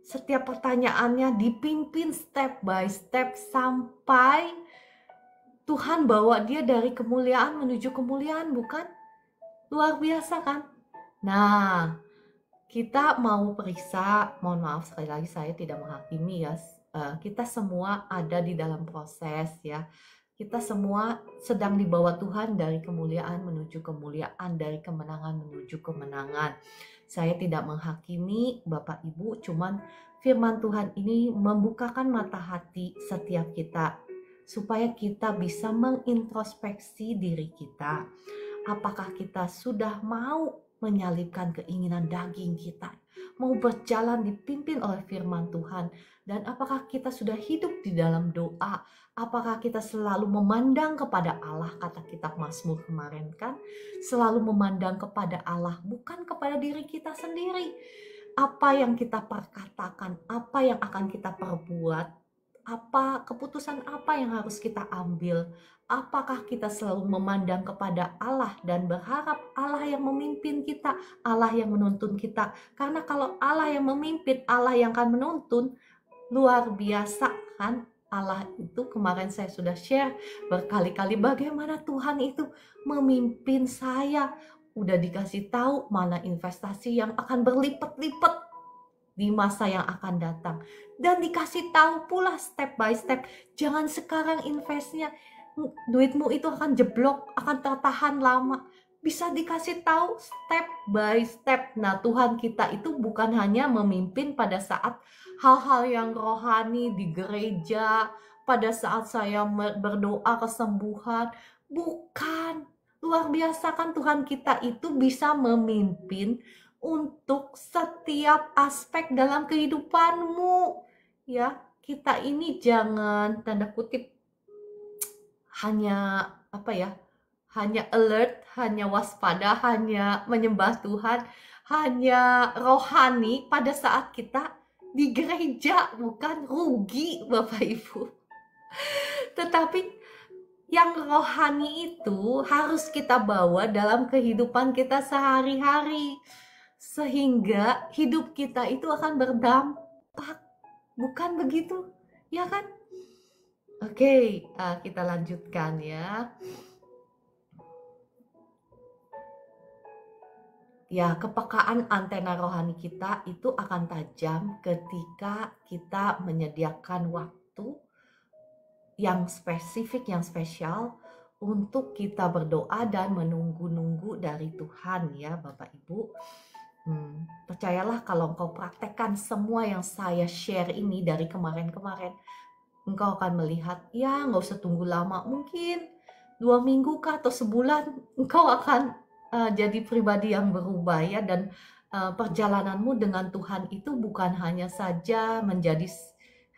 setiap pertanyaannya dipimpin step by step sampai Tuhan bawa dia dari kemuliaan menuju kemuliaan, bukan? Luar biasa kan? Nah, kita mau periksa, mohon maaf sekali lagi saya tidak menghakimi ya. Kita semua ada di dalam proses ya. Kita semua sedang dibawa Tuhan dari kemuliaan menuju kemuliaan, dari kemenangan menuju kemenangan. Saya tidak menghakimi Bapak Ibu, cuman firman Tuhan ini membukakan mata hati setiap kita supaya kita bisa mengintrospeksi diri kita. Apakah kita sudah mau menyalibkan keinginan daging kita, mau berjalan dipimpin oleh firman Tuhan, dan apakah kita sudah hidup di dalam doa? Apakah kita selalu memandang kepada Allah, kata kitab Mazmur kemarin kan, selalu memandang kepada Allah, bukan kepada diri kita sendiri. Apa yang kita perkatakan, apa yang akan kita perbuat, apa keputusan apa yang harus kita ambil, apakah kita selalu memandang kepada Allah dan berharap Allah yang memimpin kita, Allah yang menuntun kita. Karena kalau Allah yang memimpin, Allah yang akan menuntun, luar biasa kan? Allah itu kemarin saya sudah share berkali-kali bagaimana Tuhan itu memimpin saya. Udah dikasih tahu mana investasi yang akan berlipat-lipat di masa yang akan datang. Dan dikasih tahu pula step by step. Jangan sekarang investnya, duitmu itu akan jeblok, akan tertahan lama. Bisa dikasih tahu step by step. Nah, Tuhan kita itu bukan hanya memimpin pada saat hal-hal yang rohani di gereja, pada saat saya berdoa kesembuhan. Bukan. Luar biasa kan Tuhan kita itu bisa memimpin untuk setiap aspek dalam kehidupanmu. Ya, kita ini jangan tanda kutip hanya hanya alert, hanya waspada, hanya menyembah Tuhan, hanya rohani pada saat kita di gereja, bukan rugi Bapak Ibu. Tetapi yang rohani itu harus kita bawa dalam kehidupan kita sehari-hari, sehingga hidup kita itu akan berdampak, bukan begitu? Ya kan? Oke, kita lanjutkan ya. Ya, kepekaan antena rohani kita itu akan tajam ketika kita menyediakan waktu yang spesifik, yang spesial untuk kita berdoa dan menunggu-nunggu dari Tuhan ya Bapak Ibu. Percayalah kalau engkau praktekkan semua yang saya share ini dari kemarin-kemarin, engkau akan melihat, ya nggak usah tunggu lama, mungkin 2 minggu kah atau sebulan, engkau akan jadi pribadi yang berubah ya. Dan perjalananmu dengan Tuhan itu bukan hanya saja menjadi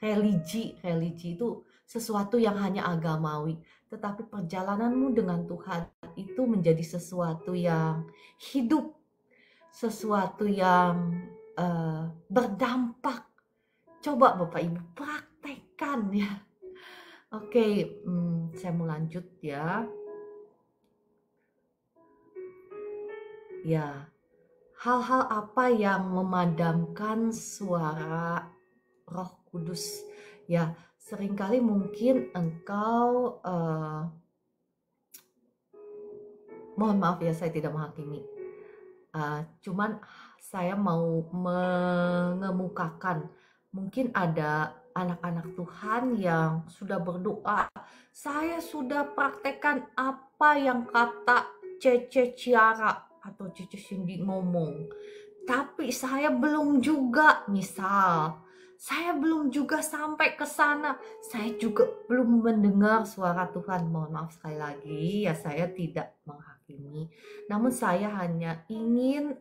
religi itu sesuatu yang hanya agamawi, tetapi perjalananmu dengan Tuhan itu menjadi sesuatu yang hidup, sesuatu yang berdampak. Coba Bapak Ibu praktekkan ya. Oke, saya mau lanjut ya. Ya, hal-hal apa yang memadamkan suara Roh Kudus? Ya, seringkali mungkin engkau, mohon maaf ya saya tidak menghakimi. Cuman saya mau mengemukakan, mungkin ada anak-anak Tuhan yang sudah berdoa, saya sudah praktekkan apa yang kata Cece Ciara atau Cece Cindy ngomong, tapi saya belum juga. Misal Saya belum juga sampai ke sana. Saya juga belum mendengar suara Tuhan. Mohon maaf sekali lagi, ya saya tidak menghakimi. Namun saya hanya ingin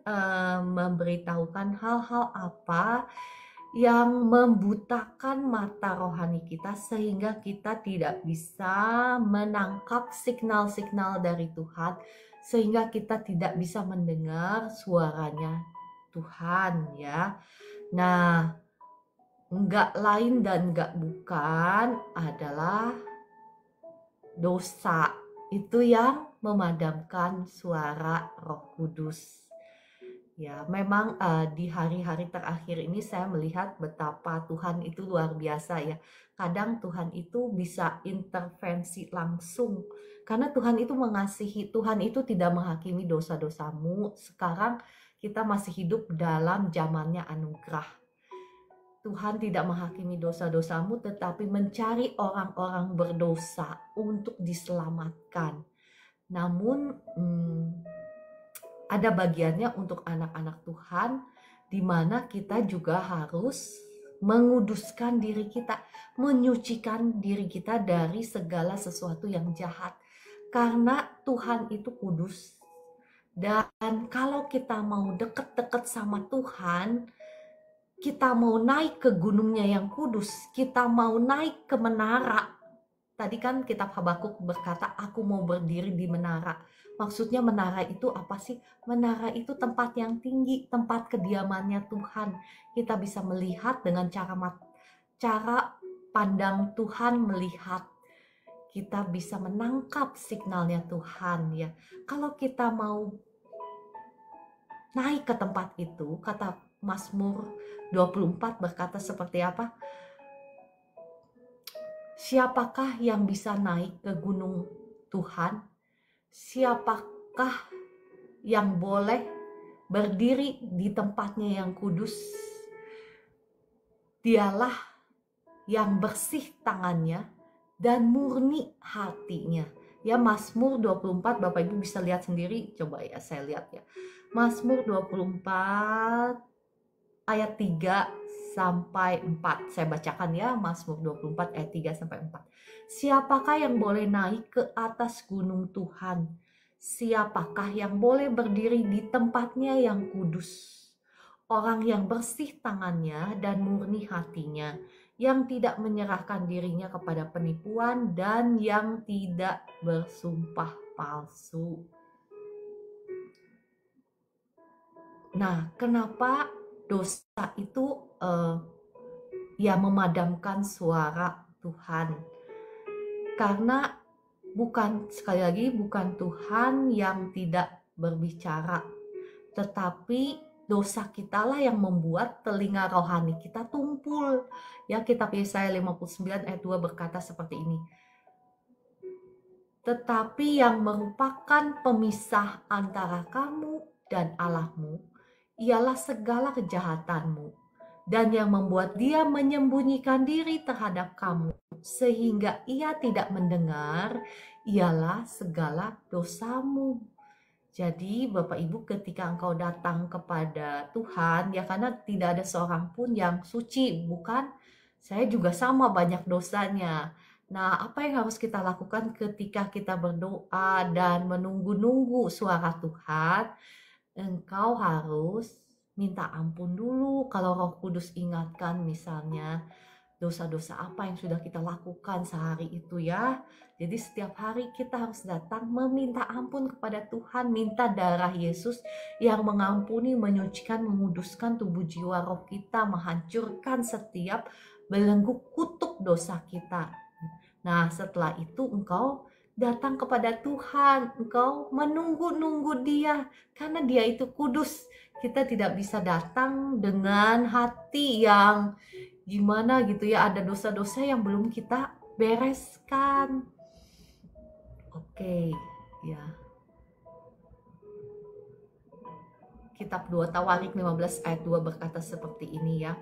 memberitahukan hal-hal apa yang membutakan mata rohani kita sehingga kita tidak bisa menangkap signal-signal dari Tuhan, sehingga kita tidak bisa mendengar suaranya Tuhan ya. Nah, enggak lain dan enggak bukan adalah dosa. Itu yang memadamkan suara Roh Kudus. Ya, memang di hari-hari terakhir ini saya melihat betapa Tuhan itu luar biasa ya. Kadang Tuhan itu bisa intervensi langsung. Karena Tuhan itu mengasihi, Tuhan itu tidak menghakimi dosa-dosamu. Sekarang kita masih hidup dalam zamannya anugerah. Tuhan tidak menghakimi dosa-dosamu, tetapi mencari orang-orang berdosa untuk diselamatkan. Namun, ada bagiannya untuk anak-anak Tuhan, di mana kita juga harus menguduskan diri kita, menyucikan diri kita dari segala sesuatu yang jahat. Karena Tuhan itu kudus. Dan kalau kita mau deket-deket sama Tuhan, kita mau naik ke gunungnya yang kudus, kita mau naik ke menara. Tadi kan kitab Habakuk berkata, aku mau berdiri di menara. Maksudnya menara itu apa sih? Menara itu tempat yang tinggi, tempat kediamannya Tuhan. Kita bisa melihat dengan cara pandang Tuhan melihat. Kita bisa menangkap signalnya Tuhan ya. Kalau kita mau naik ke tempat itu, kata Mazmur 24 berkata seperti apa? Siapakah yang bisa naik ke gunung Tuhan? Siapakah yang boleh berdiri di tempatnya yang kudus? Dialah yang bersih tangannya dan murni hatinya. Ya, Mazmur 24, Bapak Ibu bisa lihat sendiri. Coba ya, saya lihat ya. Mazmur 24 ayat 3 sampai 4. Saya bacakan ya, Mazmur 24 ayat 3 sampai 4. Siapakah yang boleh naik ke atas gunung Tuhan? Siapakah yang boleh berdiri di tempatnya yang kudus? Orang yang bersih tangannya dan murni hatinya, yang tidak menyerahkan dirinya kepada penipuan dan yang tidak bersumpah palsu. Nah, kenapa dosa itu ya memadamkan suara Tuhan? Karena sekali lagi bukan Tuhan yang tidak berbicara, tetapi dosa kita lah yang membuat telinga rohani kita tumpul. Ya, kitab Yesaya 59 ayat 2 berkata seperti ini. Tetapi yang merupakan pemisah antara kamu dan Allahmu ialah segala kejahatanmu, dan yang membuat dia menyembunyikan diri terhadap kamu sehingga ia tidak mendengar ialah segala dosamu. Jadi Bapak Ibu, ketika engkau datang kepada Tuhan, ya karena tidak ada seorang pun yang suci, bukan? Saya juga sama banyak dosanya. Nah, apa yang harus kita lakukan ketika kita berdoa dan menunggu-nunggu suara Tuhan? Engkau harus minta ampun dulu. Kalau Roh Kudus ingatkan misalnya dosa-dosa apa yang sudah kita lakukan sehari itu ya. Jadi setiap hari kita harus datang meminta ampun kepada Tuhan, minta darah Yesus yang mengampuni, menyucikan, menguduskan tubuh jiwa roh kita, menghancurkan setiap belenggu kutuk dosa kita. Nah, setelah itu engkau datang kepada Tuhan, engkau menunggu-nunggu Dia, karena Dia itu kudus. Kita tidak bisa datang dengan hati yang gimana gitu ya, ada dosa-dosa yang belum kita bereskan. Oke, ya. Kitab 2 Tawarik 15 ayat 2 berkata seperti ini ya.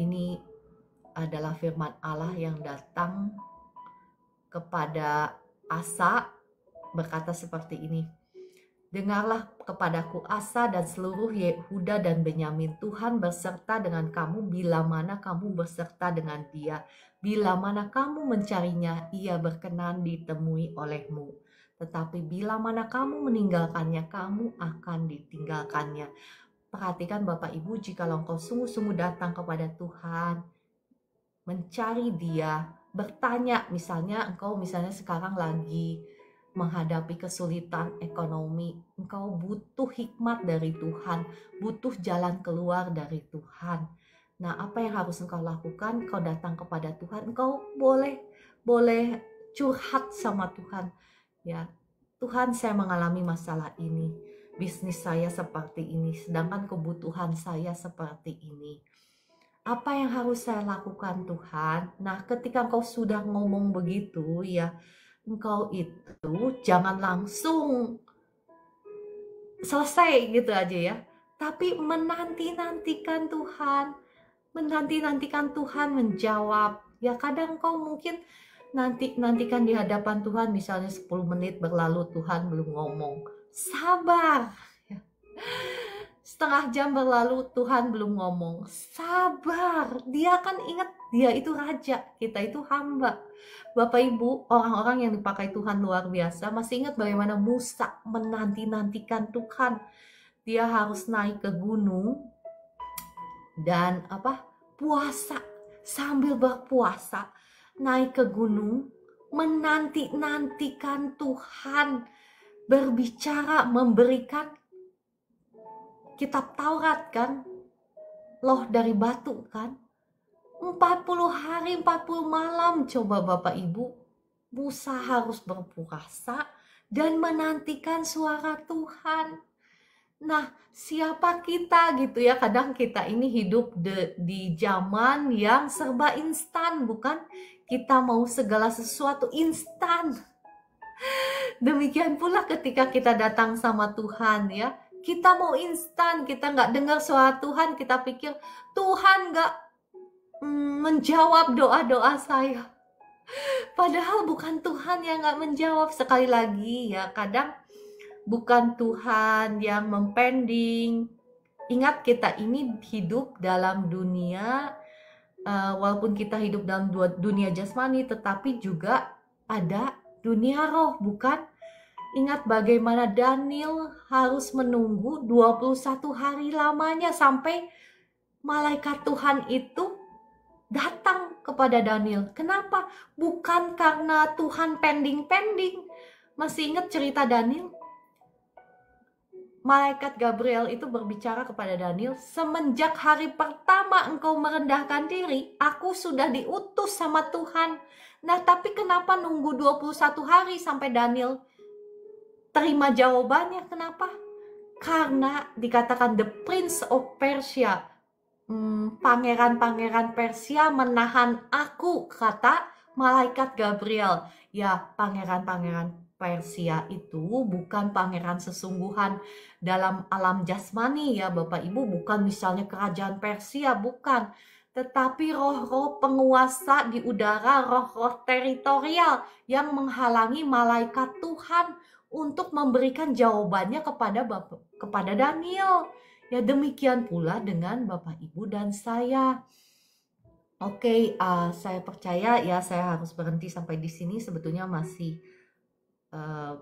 Ini adalah firman Allah yang datang kepada Asa, berkata seperti ini. Dengarlah kepadaku Asa dan seluruh Yehuda dan Benyamin. Tuhan berserta dengan kamu bila mana kamu berserta dengan dia. Bila mana kamu mencarinya, ia berkenan ditemui olehmu. Tetapi bila mana kamu meninggalkannya, kamu akan ditinggalkannya. Perhatikan Bapak Ibu, jika engkau sungguh-sungguh datang kepada Tuhan, mencari dia, bertanya, misalnya engkau sekarang lagi menghadapi kesulitan ekonomi, engkau butuh hikmat dari Tuhan, butuh jalan keluar dari Tuhan. Nah, apa yang harus engkau lakukan? Engkau datang kepada Tuhan, engkau boleh curhat sama Tuhan. Ya, Tuhan, saya mengalami masalah ini, bisnis saya seperti ini, sedangkan kebutuhan saya seperti ini. Apa yang harus saya lakukan, Tuhan? Nah, ketika engkau sudah ngomong begitu, ya, engkau itu jangan langsung selesai gitu aja ya, tapi menanti-nantikan Tuhan, menanti-nantikan Tuhan menjawab. Ya, kadang engkau mungkin nantikan di hadapan Tuhan, misalnya 10 menit berlalu Tuhan belum ngomong. Sabar. Setengah jam berlalu Tuhan belum ngomong. Sabar. Dia kan ingat dia itu raja, kita itu hamba. Bapak Ibu, orang-orang yang dipakai Tuhan luar biasa masih ingat bagaimana Musa menanti-nantikan Tuhan. Dia harus naik ke gunung dan puasa, sambil berpuasa naik ke gunung, menanti-nantikan Tuhan berbicara, memberikan kitab Taurat kan, loh dari batu kan, 40 hari 40 malam. Coba Bapak Ibu, Musa harus berpuasa dan menantikan suara Tuhan. Nah, siapa kita gitu ya, kadang kita ini hidup di zaman yang serba instan, bukan? Kita mau segala sesuatu instan. Demikian pula ketika kita datang sama Tuhan ya, kita mau instan, kita nggak dengar suara Tuhan, kita pikir Tuhan nggak menjawab doa-doa saya. Padahal bukan Tuhan yang nggak menjawab. Sekali lagi ya, kadang bukan Tuhan yang mempending. Ingat, kita ini hidup dalam dunia, walaupun kita hidup dalam dunia jasmani, tetapi juga ada dunia roh, bukan? Ingat bagaimana Daniel harus menunggu 21 hari lamanya sampai malaikat Tuhan itu datang kepada Daniel. Kenapa? Bukan karena Tuhan pending-pending. Masih ingat cerita Daniel? Malaikat Gabriel itu berbicara kepada Daniel, semenjak hari pertama engkau merendahkan diri, aku sudah diutus sama Tuhan. Nah, tapi kenapa nunggu 21 hari sampai Daniel terima jawabannya? Kenapa? Karena dikatakan the Prince of Persia, pangeran-pangeran Persia menahan aku, kata malaikat Gabriel. Ya, pangeran-pangeran Persia itu bukan pangeran sesungguhan dalam alam jasmani ya Bapak Ibu, bukan misalnya kerajaan Persia, bukan. Tetapi roh-roh penguasa di udara, roh-roh teritorial yang menghalangi malaikat Tuhan untuk memberikan jawabannya kepada Daniel. Ya, demikian pula dengan Bapak Ibu dan saya. Oke, saya percaya ya, saya harus berhenti sampai di sini. Sebetulnya masih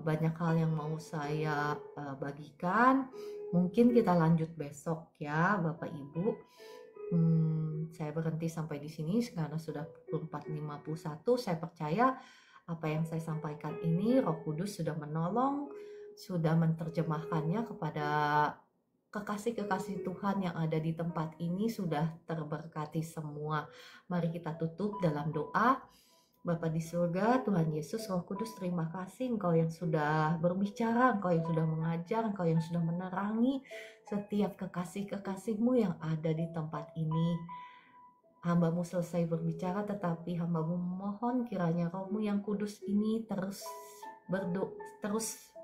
banyak hal yang mau saya bagikan. Mungkin kita lanjut besok ya Bapak Ibu. Saya berhenti sampai di sini karena sudah pukul 4.51. Saya percaya apa yang saya sampaikan ini Roh Kudus sudah menolong, sudah menerjemahkannya kepada kekasih-kekasih Tuhan yang ada di tempat ini, sudah terberkati semua. Mari kita tutup dalam doa. Bapa di surga, Tuhan Yesus, Roh Kudus, terima kasih Engkau yang sudah berbicara, Engkau yang sudah mengajar, Engkau yang sudah menerangi setiap kekasih-kekasih-Mu yang ada di tempat ini. Hamba-Mu selesai berbicara, tetapi hamba-Mu memohon kiranya Roh-Mu yang kudus ini terus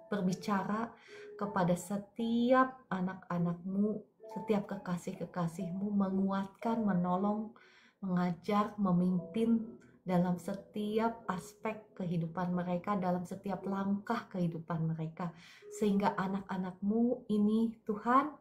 berbicara kepada setiap anak-anak-Mu, setiap kekasih-kekasih-Mu, menguatkan, menolong, mengajar, memimpin, dalam setiap aspek kehidupan mereka, dalam setiap langkah kehidupan mereka. Sehingga anak-anak-Mu ini Tuhan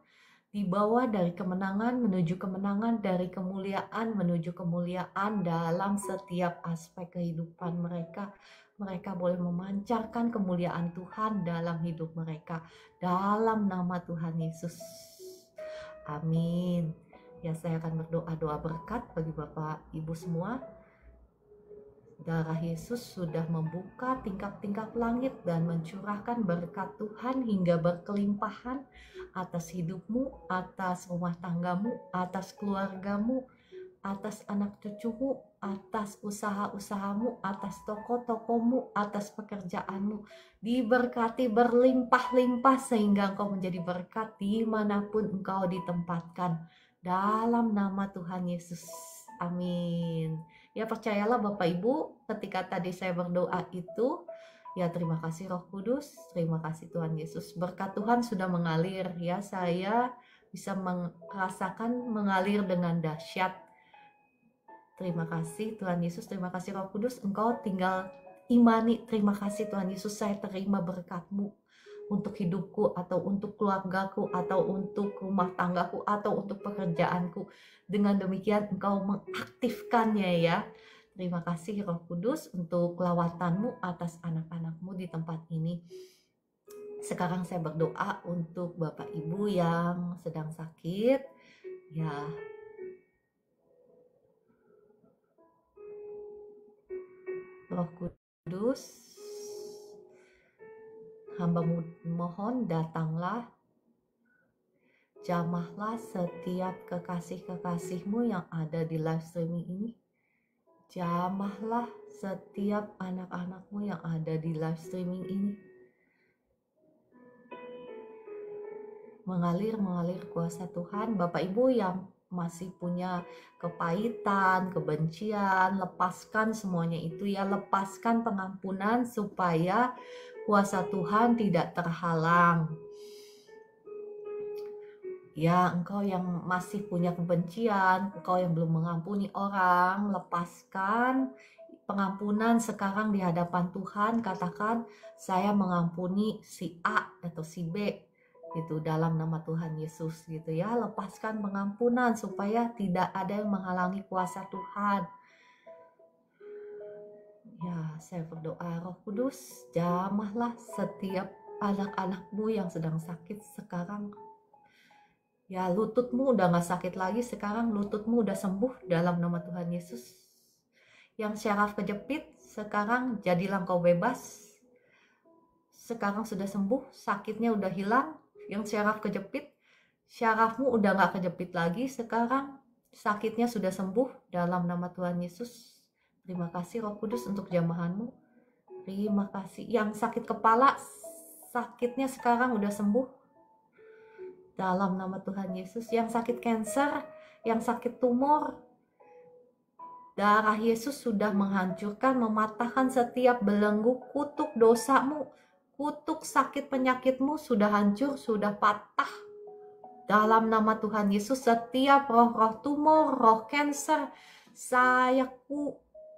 dibawa dari kemenangan menuju kemenangan, dari kemuliaan menuju kemuliaan dalam setiap aspek kehidupan mereka. Mereka boleh memancarkan kemuliaan Tuhan dalam hidup mereka. Dalam nama Tuhan Yesus. Amin. Ya, saya akan berdoa-doa berkat bagi Bapak Ibu semua. Darah Yesus sudah membuka tingkap-tingkap langit dan mencurahkan berkat Tuhan hingga berkelimpahan atas hidupmu, atas rumah tanggamu, atas keluargamu, atas anak cucumu, atas usaha-usahamu, atas toko-tokomu, atas pekerjaanmu. Diberkati berlimpah-limpah sehingga engkau menjadi berkat dimanapun engkau ditempatkan. Dalam nama Tuhan Yesus. Amin. Ya, percayalah Bapak Ibu, ketika tadi saya berdoa itu, ya terima kasih Roh Kudus, terima kasih Tuhan Yesus. Berkat Tuhan sudah mengalir, ya saya bisa merasakan mengalir dengan dahsyat. Terima kasih Tuhan Yesus, terima kasih Roh Kudus, Engkau tinggal imani. Terima kasih Tuhan Yesus, saya terima berkat-Mu untuk hidupku, atau untuk keluargaku, atau untuk rumah tanggaku, atau untuk pekerjaanku. Dengan demikian Engkau mengaktifkannya ya. Terima kasih Roh Kudus untuk lawatan-Mu atas anak-anak-Mu di tempat ini. Sekarang saya berdoa untuk Bapak Ibu yang sedang sakit. Ya, Roh Kudus, hamba mohon datanglah, jamahlah setiap kekasih-kekasih-Mu yang ada di live streaming ini. Jamahlah setiap anak-anak-Mu yang ada di live streaming ini. Mengalir kuasa Tuhan. Bapak Ibu yang masih punya kepahitan, kebencian, lepaskan semuanya itu ya. Lepaskan pengampunan supaya kuasa Tuhan tidak terhalang. Ya, engkau yang masih punya kebencian, engkau yang belum mengampuni orang, lepaskan pengampunan sekarang di hadapan Tuhan. Katakan, saya mengampuni si A atau si B, gitu, dalam nama Tuhan Yesus, gitu ya. Lepaskan pengampunan supaya tidak ada yang menghalangi kuasa Tuhan. Ya, saya berdoa Roh Kudus, jamahlah setiap anak-anak-Mu yang sedang sakit sekarang. Ya, lututmu udah gak sakit lagi, sekarang lututmu udah sembuh dalam nama Tuhan Yesus. Yang syaraf kejepit, sekarang jadilah engkau bebas. Sekarang sudah sembuh, sakitnya udah hilang. Yang syaraf kejepit, syarafmu udah gak kejepit lagi, sekarang sakitnya sudah sembuh dalam nama Tuhan Yesus. Terima kasih Roh Kudus untuk jamahanmu. Terima kasih. Yang sakit kepala, sakitnya sekarang udah sembuh dalam nama Tuhan Yesus. Yang sakit kanker, yang sakit tumor, darah Yesus sudah menghancurkan, mematahkan setiap belenggu. Kutuk dosamu, kutuk sakit penyakitmu sudah hancur, sudah patah. Dalam nama Tuhan Yesus, setiap roh-roh tumor, roh kanker, saya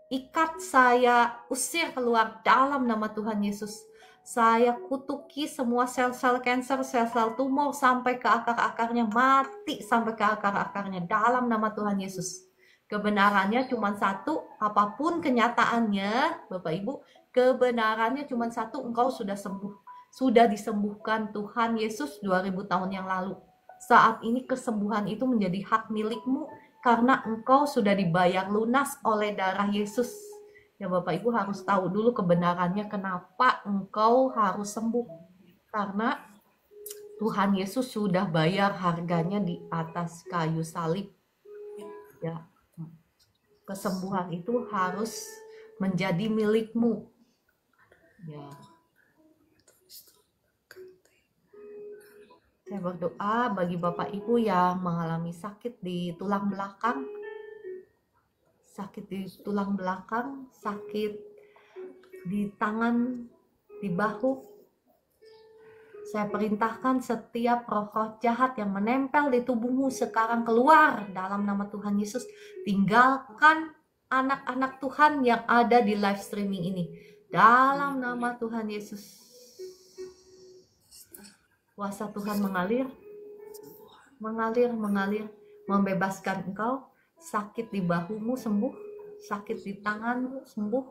ikat, saya usir keluar dalam nama Tuhan Yesus. Saya kutuki semua sel-sel kanker, sel-sel tumor sampai ke akar-akarnya, mati sampai ke akar-akarnya dalam nama Tuhan Yesus. Kebenarannya cuma satu, apapun kenyataannya, Bapak Ibu, kebenarannya cuma satu, engkau sudah sembuh. Sudah disembuhkan Tuhan Yesus 2000 tahun yang lalu. Saat ini kesembuhan itu menjadi hak milikmu karena engkau sudah dibayar lunas oleh darah Yesus. Ya, Bapak Ibu harus tahu dulu kebenarannya kenapa engkau harus sembuh. Karena Tuhan Yesus sudah bayar harganya di atas kayu salib. Ya, kesembuhan itu harus menjadi milikmu. Ya. Saya berdoa bagi Bapak Ibu yang mengalami sakit di tulang belakang. Sakit di tulang belakang, sakit di tangan, di bahu. Saya perintahkan setiap roh-roh jahat yang menempel di tubuhmu sekarang keluar dalam nama Tuhan Yesus. Tinggalkan anak-anak Tuhan yang ada di live streaming ini. Dalam nama Tuhan Yesus. Kuasa Tuhan mengalir, membebaskan engkau. Sakit di bahumu sembuh, sakit di tanganmu sembuh,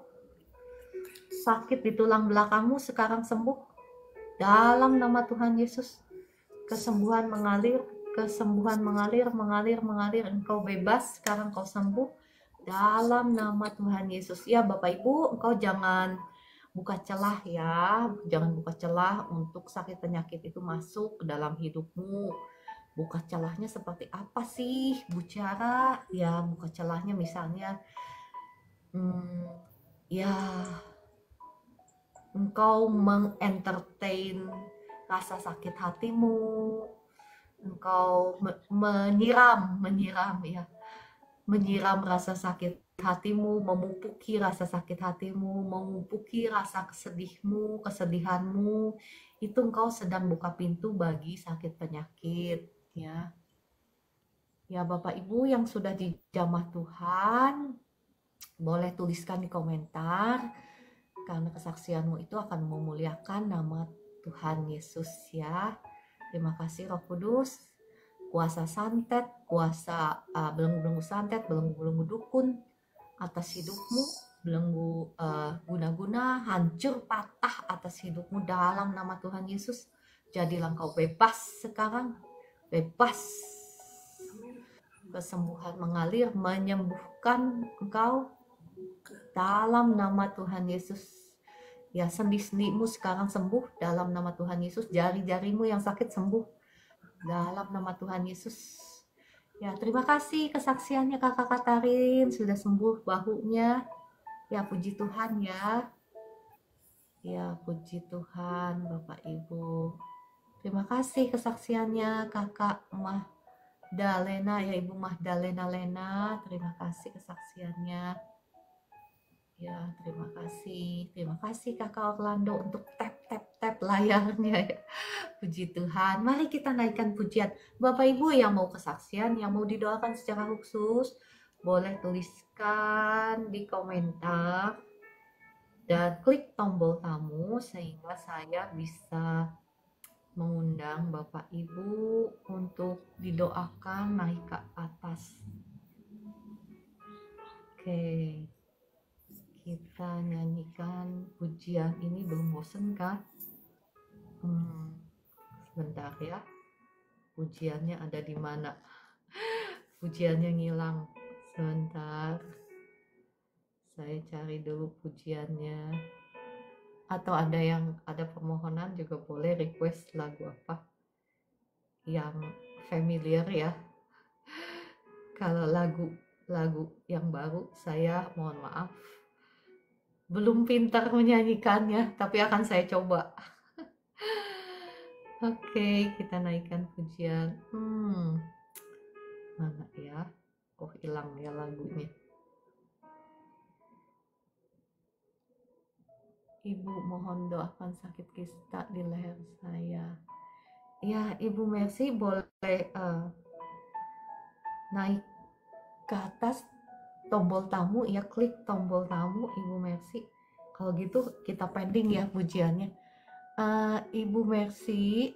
sakit di tulang belakangmu sekarang sembuh. Dalam nama Tuhan Yesus, kesembuhan mengalir, engkau bebas, sekarang kau sembuh. Dalam nama Tuhan Yesus. Ya Bapak Ibu, engkau jangan buka celah ya, jangan buka celah untuk sakit penyakit itu masuk ke dalam hidupmu. Buka celahnya seperti apa sih, Bu Cara? Ya, buka celahnya misalnya, ya engkau mengentertain rasa sakit hatimu, engkau menyiram rasa sakit hatimu, memupuki rasa sakit hatimu, memupuki rasa kesedihanmu, itu engkau sedang buka pintu bagi sakit penyakit, ya. Ya Bapak Ibu yang sudah dijamah Tuhan, boleh tuliskan di komentar, karena kesaksianmu itu akan memuliakan nama Tuhan Yesus ya. Terima kasih Roh Kudus, kuasa santet, kuasa belenggu-belenggu santet, belenggu-belenggu dukun atas hidupmu, belenggu guna-guna hancur patah atas hidupmu dalam nama Tuhan Yesus. Jadilah engkau bebas sekarang, bebas. Kesembuhan mengalir, menyembuhkan engkau dalam nama Tuhan Yesus. Ya, sendi-sendimu sekarang sembuh dalam nama Tuhan Yesus. Jari-jarimu yang sakit sembuh dalam nama Tuhan Yesus. Ya, terima kasih kesaksiannya Kakak Katarin, sudah sembuh bahunya. Ya, puji Tuhan ya. Ya, puji Tuhan Bapak Ibu. Terima kasih kesaksiannya Kakak Mahdalena, ya Ibu Mahdalena Lena. Terima kasih kesaksiannya. Ya, terima kasih Kakak Orlando untuk tap layarnya ya. Puji Tuhan. Mari kita naikkan pujian. Bapak Ibu yang mau kesaksian, yang mau didoakan secara khusus, boleh tuliskan di komentar dan klik tombol tamu sehingga saya bisa mengundang Bapak Ibu untuk didoakan naik ke atas. Oke. Kita nyanyikan pujian ini, belum bosen kah? Sebentar ya, pujiannya ada di mana? Pujiannya ngilang. Sebentar, saya cari dulu pujiannya. Atau ada permohonan juga boleh, request lagu apa yang familiar ya. Kalau lagu yang baru, saya mohon maaf belum pintar menyanyikannya, tapi akan saya coba. Oke, kita naikkan pujian. Mana ya? Kok hilang ya lagunya? Ibu mohon doakan sakit kista di leher saya. Ya, Ibu Mercy boleh naik ke atas tombol tamu ya, klik tombol tamu Ibu Mercy. Kalau gitu kita pending ya pujiannya. Ibu Mercy,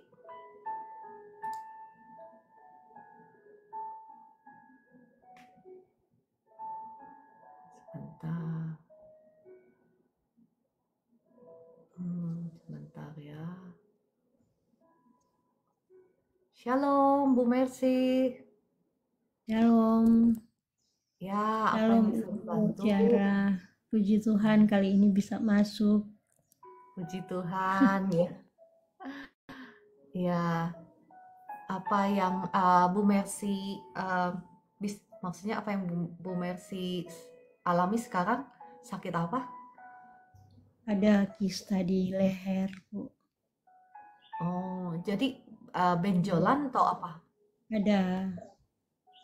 sebentar ya. Shalom Bu Mercy. Shalom. Ya, apa Shalom yang bisa dibantu? Tiara. Puji Tuhan kali ini bisa masuk. Puji Tuhan ya. Ya, apa yang Bu Mercy maksudnya apa yang Bu Mercy alami sekarang? Sakit apa? Ada kista di leher, Bu. Oh, jadi benjolan atau apa? Ada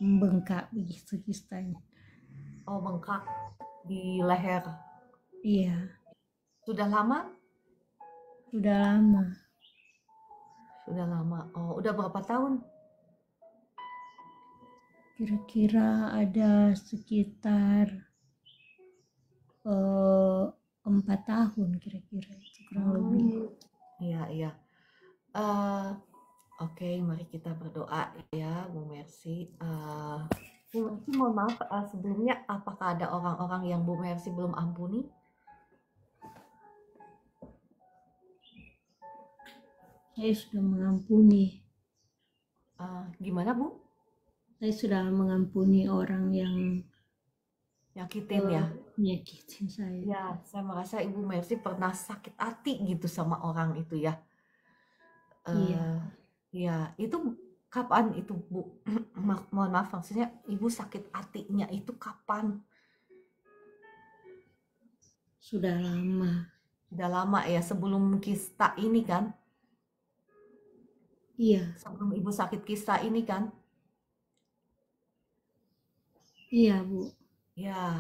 membengkak begitu kistanya. Oh, bengkak di leher. Iya. Sudah lama? Sudah lama. Sudah lama. Oh, udah berapa tahun? Kira-kira ada sekitar eh, 4 tahun kira-kira itu kurang lebih. Iya, iya. Eh, oke, mari kita berdoa ya, Bu Mercy. Bu Mercy, mohon maaf sebelumnya, apakah ada orang-orang yang Bu Mercy belum ampuni? Saya sudah mengampuni. Gimana Bu? Saya sudah mengampuni orang yang Nyakitin ya? nyakitin saya. Ya, saya merasa Ibu Mercy pernah sakit hati gitu sama orang itu ya. Iya, Ya, itu kapan itu Bu? Mohon maaf, maksudnya Ibu sakit hatinya itu kapan? sudah lama. Udah lama ya, sebelum kista ini kan? Iya, Sebelum Ibu sakit kista ini kan? iya Bu. Ya,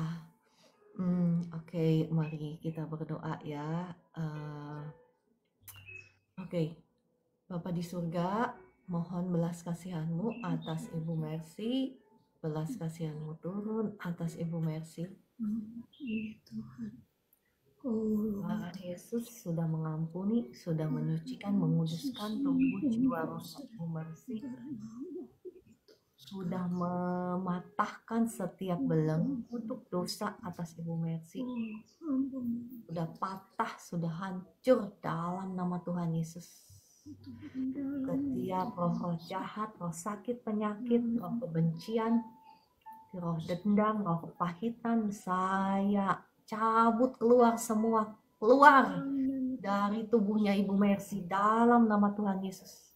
oke, mari kita berdoa ya. Oke, Bapa di surga, mohon belas kasihan-Mu atas Ibu Mercy, belas kasihan-Mu turun atas Ibu Mercy. Iya Tuhan. Oh, Tuhan Yesus sudah mengampuni, sudah menyucikan, menguduskan tubuh jiwa roh Ibu Mercy, sudah mematahkan setiap belenggu untuk dosa atas Ibu Mercy. Sudah patah, sudah hancur dalam nama Tuhan Yesus. Setiap roh-roh jahat, roh sakit, penyakit, roh kebencian, roh dendam, roh kepahitan, saya cabut keluar semua, keluar dari tubuhnya Ibu Mercy dalam nama Tuhan Yesus.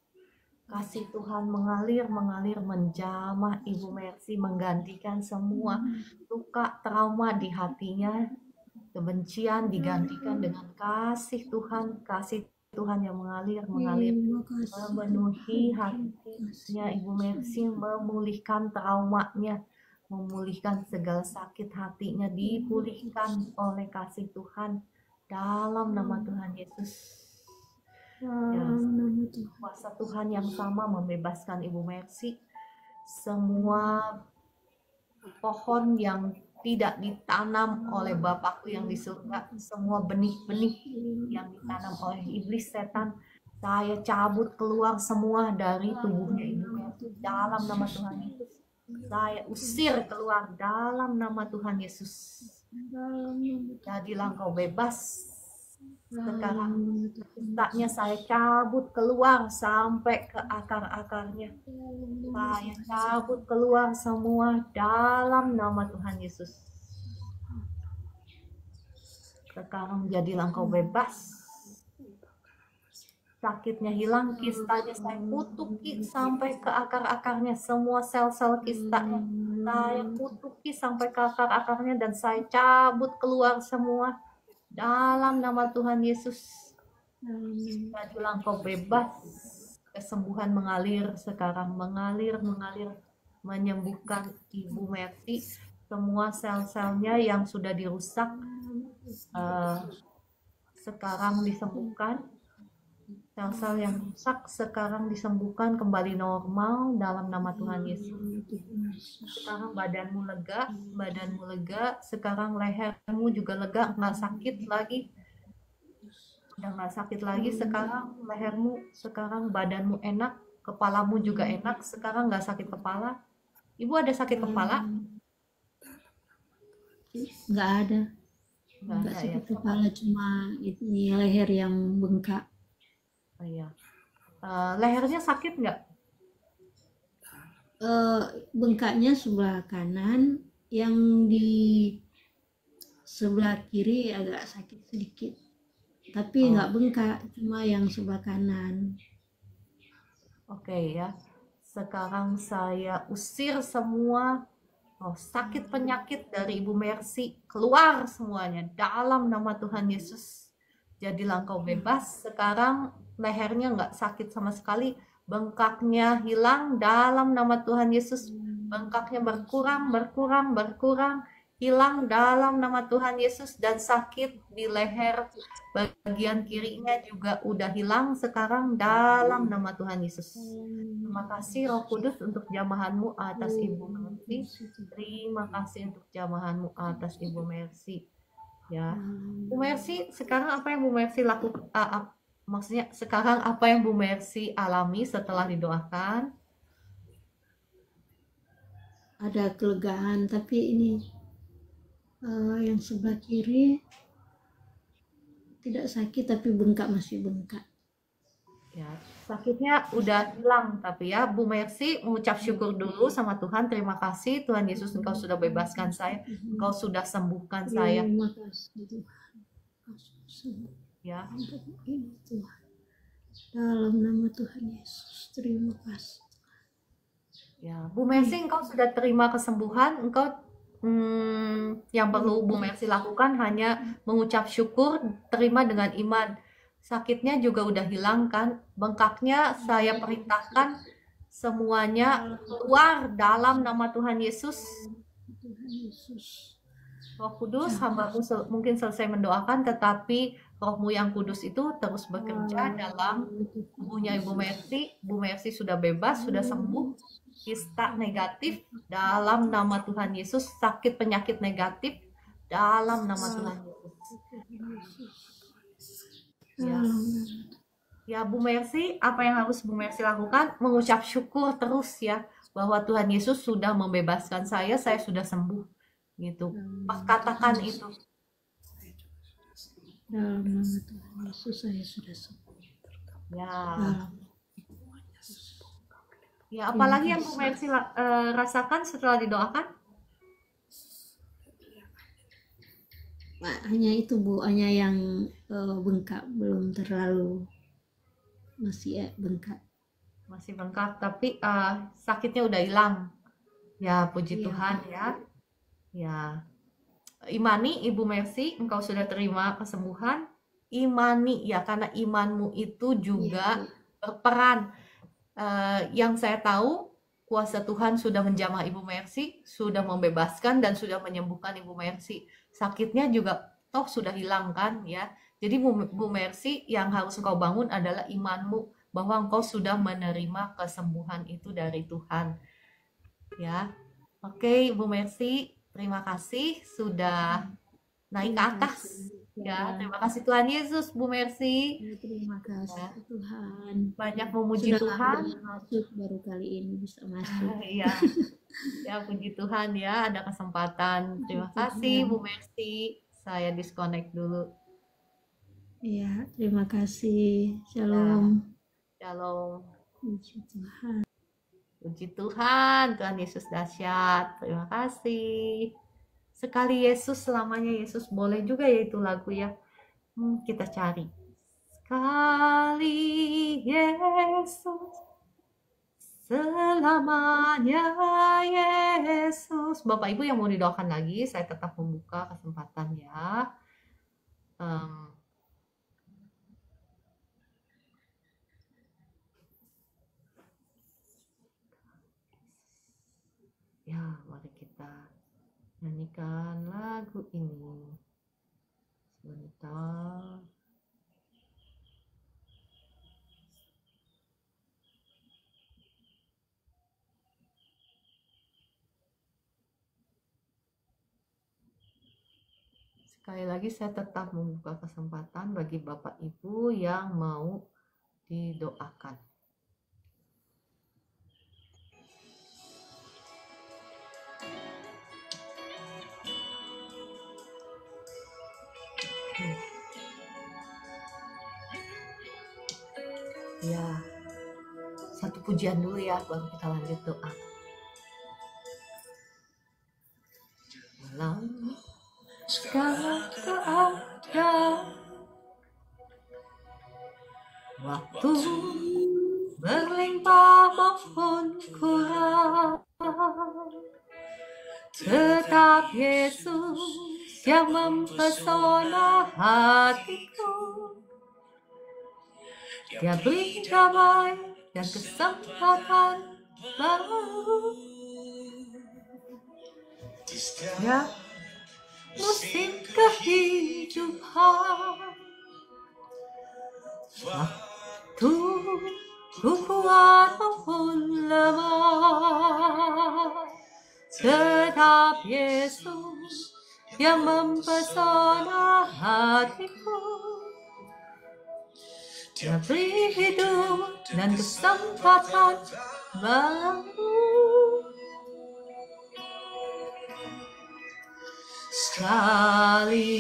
Kasih Tuhan mengalir, menjamah Ibu Mercy, menggantikan semua luka, trauma di hatinya, kebencian digantikan dengan kasih Tuhan yang mengalir, memenuhi hatinya Ibu Mercy, memulihkan traumanya, memulihkan segala sakit hatinya, dipulihkan oleh kasih Tuhan dalam nama Tuhan Yesus. Ya, kuasa Tuhan yang sama membebaskan Ibu Mercy. Semua pohon yang tidak ditanam oleh Bapakku yang di surga, semua benih-benih yang ditanam oleh iblis setan, saya cabut keluar semua dari tubuhnya Ibu Mercy dalam nama Tuhan Yesus. Saya usir keluar dalam nama Tuhan Yesus. Jadilah engkau bebas. Sekarang kistanya saya cabut keluar sampai ke akar-akarnya. Saya cabut keluar semua dalam nama Tuhan Yesus. Sekarang jadilah engkau bebas. Sakitnya hilang, kistanya saya kutuki sampai ke akar-akarnya. Semua sel-sel kistanya saya kutuki sampai ke akar-akarnya dan saya cabut keluar semua dalam nama Tuhan Yesus. Jadilah engkau bebas. Kesembuhan mengalir sekarang, mengalir, menyembuhkan Ibu Mercy. Semua sel-selnya yang sudah dirusak sekarang disembuhkan. Sel-sel yang rusak sekarang disembuhkan kembali normal dalam nama Tuhan Yesus. Sekarang badanmu lega, sekarang lehermu juga lega, nggak sakit lagi. Udah nggak sakit lagi sekarang lehermu, sekarang badanmu enak, kepalamu juga enak, sekarang nggak sakit kepala. Ibu ada sakit kepala? Nggak ada. Nggak ada ya? Sakit kepala, cuma ini leher yang bengkak. Oh, iya. Lehernya sakit nggak? Bengkaknya sebelah kanan, yang di sebelah kiri agak sakit sedikit, tapi nggak bengkak, cuma yang sebelah kanan. Oke ya. Sekarang saya usir semua sakit penyakit dari Ibu Mercy, keluar semuanya dalam nama Tuhan Yesus. Jadilah engkau bebas. Sekarang lehernya nggak sakit sama sekali, bengkaknya hilang dalam nama Tuhan Yesus. Bengkaknya berkurang, hilang dalam nama Tuhan Yesus. Dan sakit di leher bagian kirinya juga udah hilang sekarang dalam nama Tuhan Yesus. Terima kasih Roh Kudus untuk jamahanmu atas Ibu Mercy. Terima kasih untuk jamahanmu atas Ibu Mercy. Ya, Bu Mercy, sekarang apa yang Bu Mercy lakukan? Maksudnya sekarang apa yang Bu Mercy alami setelah didoakan? Ada kelegaan, tapi ini yang sebelah kiri tidak sakit, tapi bengkak, masih bengkak. Ya, sakitnya udah hilang, tapi ya Bu Mercy mengucap syukur dulu sama Tuhan. Terima kasih Tuhan Yesus, Engkau sudah bebaskan saya, Engkau sudah sembuhkan saya. Terima kasih Tuhan. Ya, Ini Tuhan, dalam nama Tuhan Yesus, terima kasih. ya, Bu Mercy, Engkau sudah terima kesembuhan. Engkau yang perlu Bu Mercy lakukan hanya mengucap syukur, terima dengan iman. Sakitnya juga udah hilang kan? Bengkaknya saya perintahkan semuanya keluar dalam nama Tuhan Yesus. Tuhan Yesus. Roh Kudus, hambamu mungkin selesai mendoakan, tetapi Rohmu yang kudus itu terus bekerja dalam tubuhnya Ibu Mercy. Bu Mercy sudah bebas, sudah sembuh. Kista negatif dalam nama Tuhan Yesus. Sakit penyakit negatif dalam nama Tuhan Yesus. Ya. Ya, Bu Mercy, apa yang harus Bu Mercy lakukan? Mengucap syukur terus ya, bahwa Tuhan Yesus sudah membebaskan saya sudah sembuh. Gitu. Katakan itu. Dalam nama Tuhan Yesus saya sudah sembuh. Ya. Ya, apalagi yang Bu Mercy rasakan setelah didoakan? Hanya itu Bu, hanya yang bengkak, belum terlalu, masih bengkak. Masih bengkak, tapi sakitnya udah hilang. Ya, puji Tuhan ya. Ya. Imani Ibu Mercy, Engkau sudah terima kesembuhan. Imani ya, karena imanmu itu juga berperan. Yang saya tahu, kuasa Tuhan sudah menjamah Ibu Mercy, sudah membebaskan dan sudah menyembuhkan Ibu Mercy. Sakitnya juga toh sudah hilang kan ya. Jadi Bu Mercy, yang harus engkau bangun adalah imanmu, bahwa engkau sudah menerima kesembuhan itu dari Tuhan. Ya. Oke, Bu Mercy, terima kasih sudah naik ke atas. Ya, terima kasih Tuhan Yesus, Bu Mercy. Terima kasih Tuhan. Banyak memuji Tuhan. Masuk baru kali ini bisa masuk. Iya. Ya, puji Tuhan ya, ada kesempatan. Terima kasih Bu Mercy. Saya disconnect dulu. Iya, terima kasih. Shalom. Shalom. Puji Tuhan. Puji Tuhan, Tuhan Yesus dahsyat. Terima kasih. Sekali Yesus, selamanya Yesus. Boleh juga ya itu lagu ya. Kita cari. Sekali Yesus, selamanya Yesus. Bapak Ibu yang mau didoakan lagi, saya tetap membuka kesempatan ya. Ya, mari kita nyanyikan lagu ini. Sebentar. Sekali lagi saya tetap membuka kesempatan bagi Bapak Ibu yang mau didoakan. Ya, satu pujian dulu ya, baru kita lanjut doa. Dalam segala keadaan, waktu berlimpah maupun kurang, tetap Yesus yang mempesona hatiku. Dia beri damai dan kesempatan baru. Ya, musim kehidupan, waktu ku kuat maupun lemah, tetap Yesus yang mempesona hatiku, yang beri hidup dan kesempatan baru. Sekali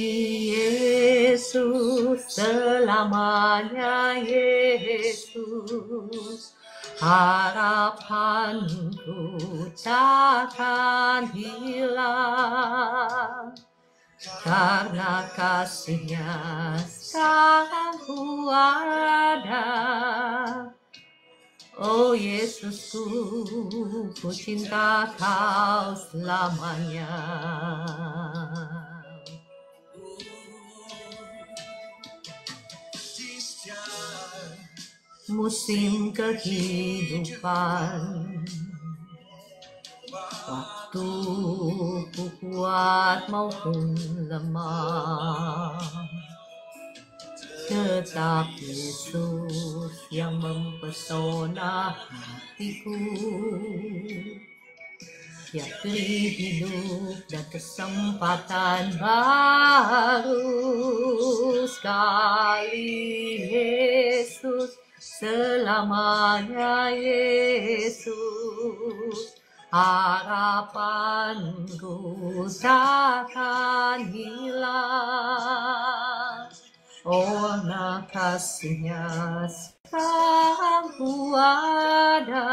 Yesus, selamanya Yesus, harapanku takkan hilang, karena kasih-Nya sekarang ku ada. Oh Yesusku, ku cinta Kau selamanya. Musim kehidupan, waktu ku kuat maupun lemah, tetap Yesus yang mempesona hatiku, yang beri hidup dan kesempatan baru. Sekali Yesus, selamanya Yesus, harapanku takkan hilang. Oh, nah kasih-Nya sekarang ku ada.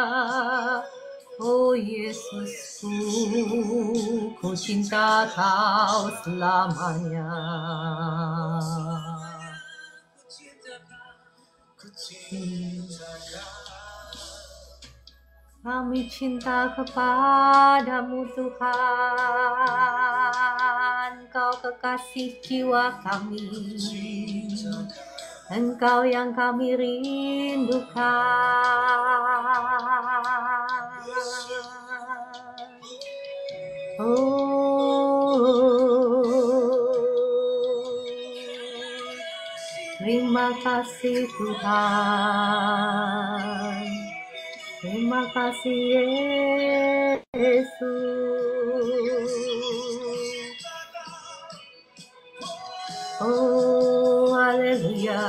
Oh Yesusku, ku cinta Kau selamanya. Kami cinta kepadamu Tuhan, Kau kekasih jiwa kami, Engkau yang kami rindukan. Terima kasih Tuhan, terima kasih Yesus. Oh, haleluya.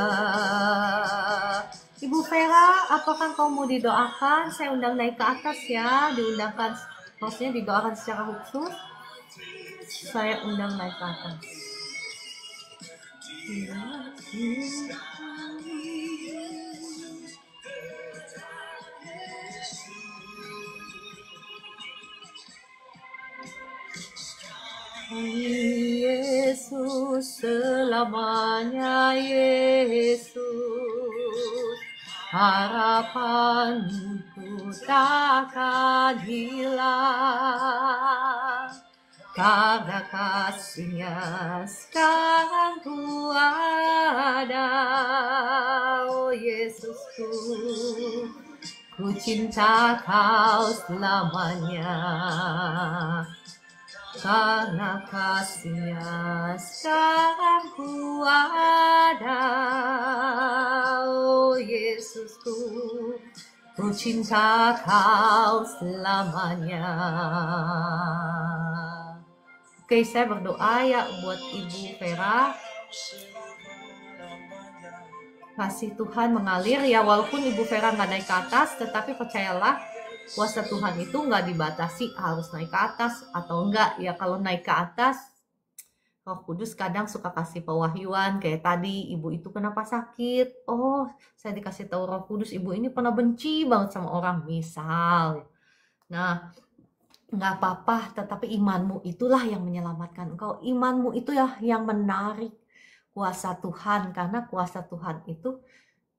Ibu Vera, apakah kau mau didoakan? Saya undang naik ke atas ya, diundangkan, maksudnya didoakan secara khusus. Saya undang naik ke atas. Yesus, selamanya Yesus, harapanku takkan hilang, karena kasih-Nya sekarang ku ada. Oh Yesusku, ku cinta Kau selamanya, karena kasih-Nya sekarang ku ada. Oh Yesusku, ku cinta Kau selamanya. Oke, saya berdoa ya buat Ibu Vera. Kasih Tuhan mengalir ya, walaupun Ibu Vera nggak naik ke atas, tetapi percayalah, kuasa Tuhan itu nggak dibatasi harus naik ke atas atau enggak ya. Kalau naik ke atas, Roh Kudus kadang suka kasih pewahyuan, kayak tadi ibu itu kenapa sakit, oh saya dikasih tahu Roh Kudus, ibu ini pernah benci banget sama orang misal. Nah, nggak apa-apa, tetapi imanmu itulah yang menyelamatkan engkau, imanmu itu ya yang menarik kuasa Tuhan, karena kuasa Tuhan itu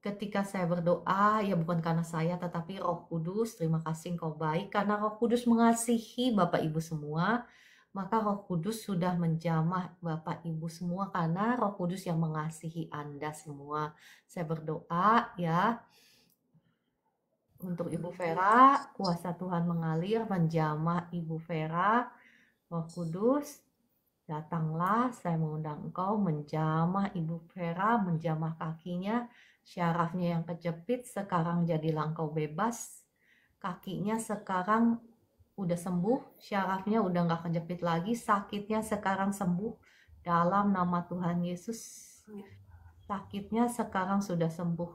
ketika saya berdoa, ya bukan karena saya, tetapi Roh Kudus, terima kasih Engkau baik, karena Roh Kudus mengasihi Bapak Ibu semua, maka Roh Kudus sudah menjamah Bapak Ibu semua, karena Roh Kudus yang mengasihi Anda semua. Saya berdoa ya, untuk Ibu Vera, kuasa Tuhan mengalir, menjamah Ibu Vera, Roh Kudus, datanglah, saya mengundang Engkau menjamah Ibu Vera, menjamah kakinya, syarafnya yang kejepit sekarang jadilah Engkau bebas, kakinya sekarang udah sembuh, syarafnya udah nggak kejepit lagi, sakitnya sekarang sembuh dalam nama Tuhan Yesus. Sakitnya sekarang sudah sembuh.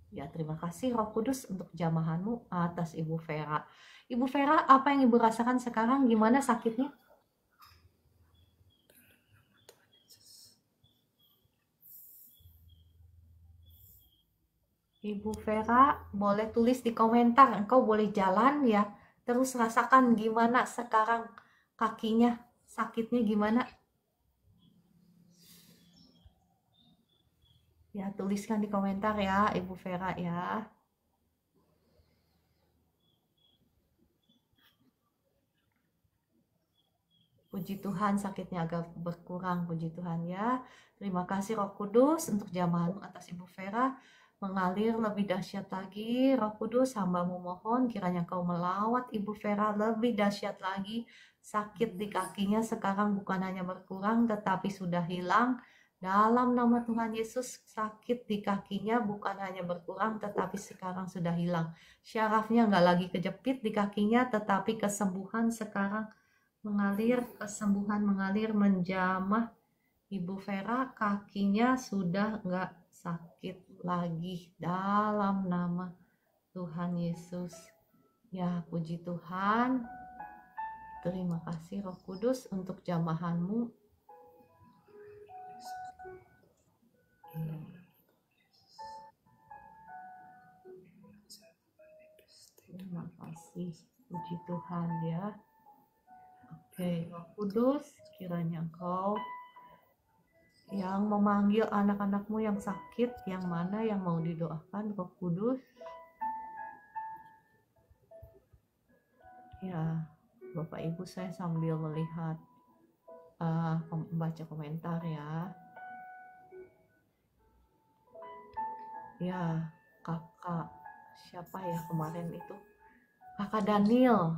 Ya, terima kasih Roh Kudus untuk jamahanmu atas Ibu Vera. Ibu Vera, apa yang Ibu rasakan sekarang? Gimana sakitnya? Ibu Vera, boleh tulis di komentar. Engkau boleh jalan ya. Terus rasakan gimana sekarang kakinya, sakitnya gimana? Ya, tuliskan di komentar ya, Ibu Vera ya. Puji Tuhan, sakitnya agak berkurang, puji Tuhan ya. Terima kasih Roh Kudus untuk jamahanmu atas Ibu Vera. Mengalir lebih dahsyat lagi, Roh Kudus, hambamu mohon kiranya kau melawat Ibu Vera lebih dahsyat lagi. Sakit di kakinya sekarang bukan hanya berkurang, tetapi sudah hilang. Dalam nama Tuhan Yesus, sakit di kakinya bukan hanya berkurang, tetapi sekarang sudah hilang. Syarafnya nggak lagi kejepit di kakinya, tetapi kesembuhan sekarang mengalir, kesembuhan mengalir menjamah. Ibu Vera kakinya sudah nggak sakit lagi dalam nama Tuhan Yesus. Ya, puji Tuhan. Terima kasih Roh Kudus untuk jamahanmu. Terima kasih, puji Tuhan ya. Oke, Roh Kudus, kiranya Engkau yang memanggil anak-anakmu yang sakit, yang mana yang mau didoakan, Roh Kudus. Ya, Bapak Ibu, saya sambil melihat membaca komentar ya. Ya, kakak siapa ya kemarin itu? Kakak Daniel.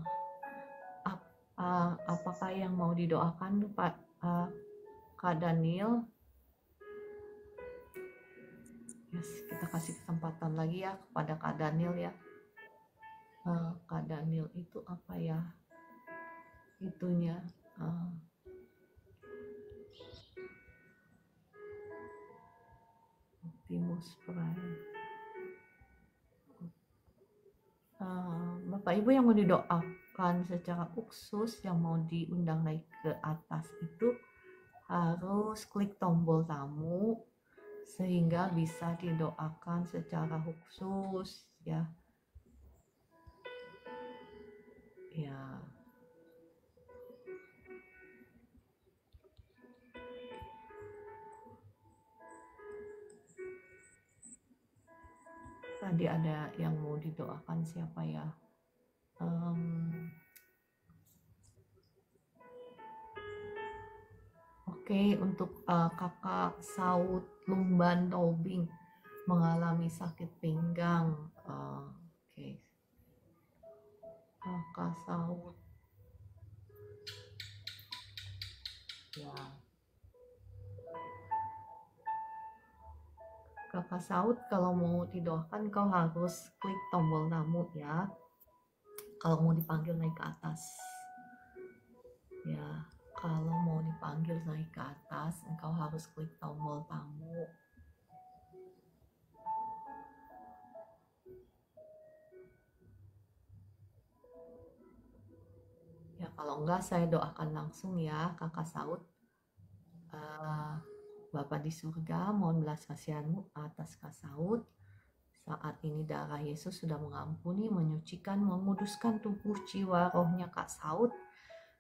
Apakah yang mau didoakan Pak Kak Daniel? Yes, kita kasih kesempatan lagi ya kepada Kak Daniel ya. Kak Daniel itu apa ya? Itunya. Optimus Prime. Bapak Ibu yang mau didoakan secara khusus, yang mau diundang naik ke atas itu harus klik tombol tamu sehingga bisa didoakan secara khusus ya. Ya. Tadi ada yang mau didoakan siapa ya? Oke, untuk kakak Saud Lumban Tobing mengalami sakit pinggang. Oke. Kakak Saud. Ya. Kakak Saud, kalau mau didoakan kau harus klik tombol tamu ya. Kalau mau dipanggil naik ke atas. Ya, kalau mau dipanggil naik ke atas, engkau harus klik tombol tamu. Ya, kalau enggak saya doakan langsung ya, Kakak Saud. Bapa di surga, mohon belas kasihanmu atas Kak Saud. Saat ini darah Yesus sudah mengampuni, menyucikan, menguduskan tubuh, jiwa, rohnya Kak Saud.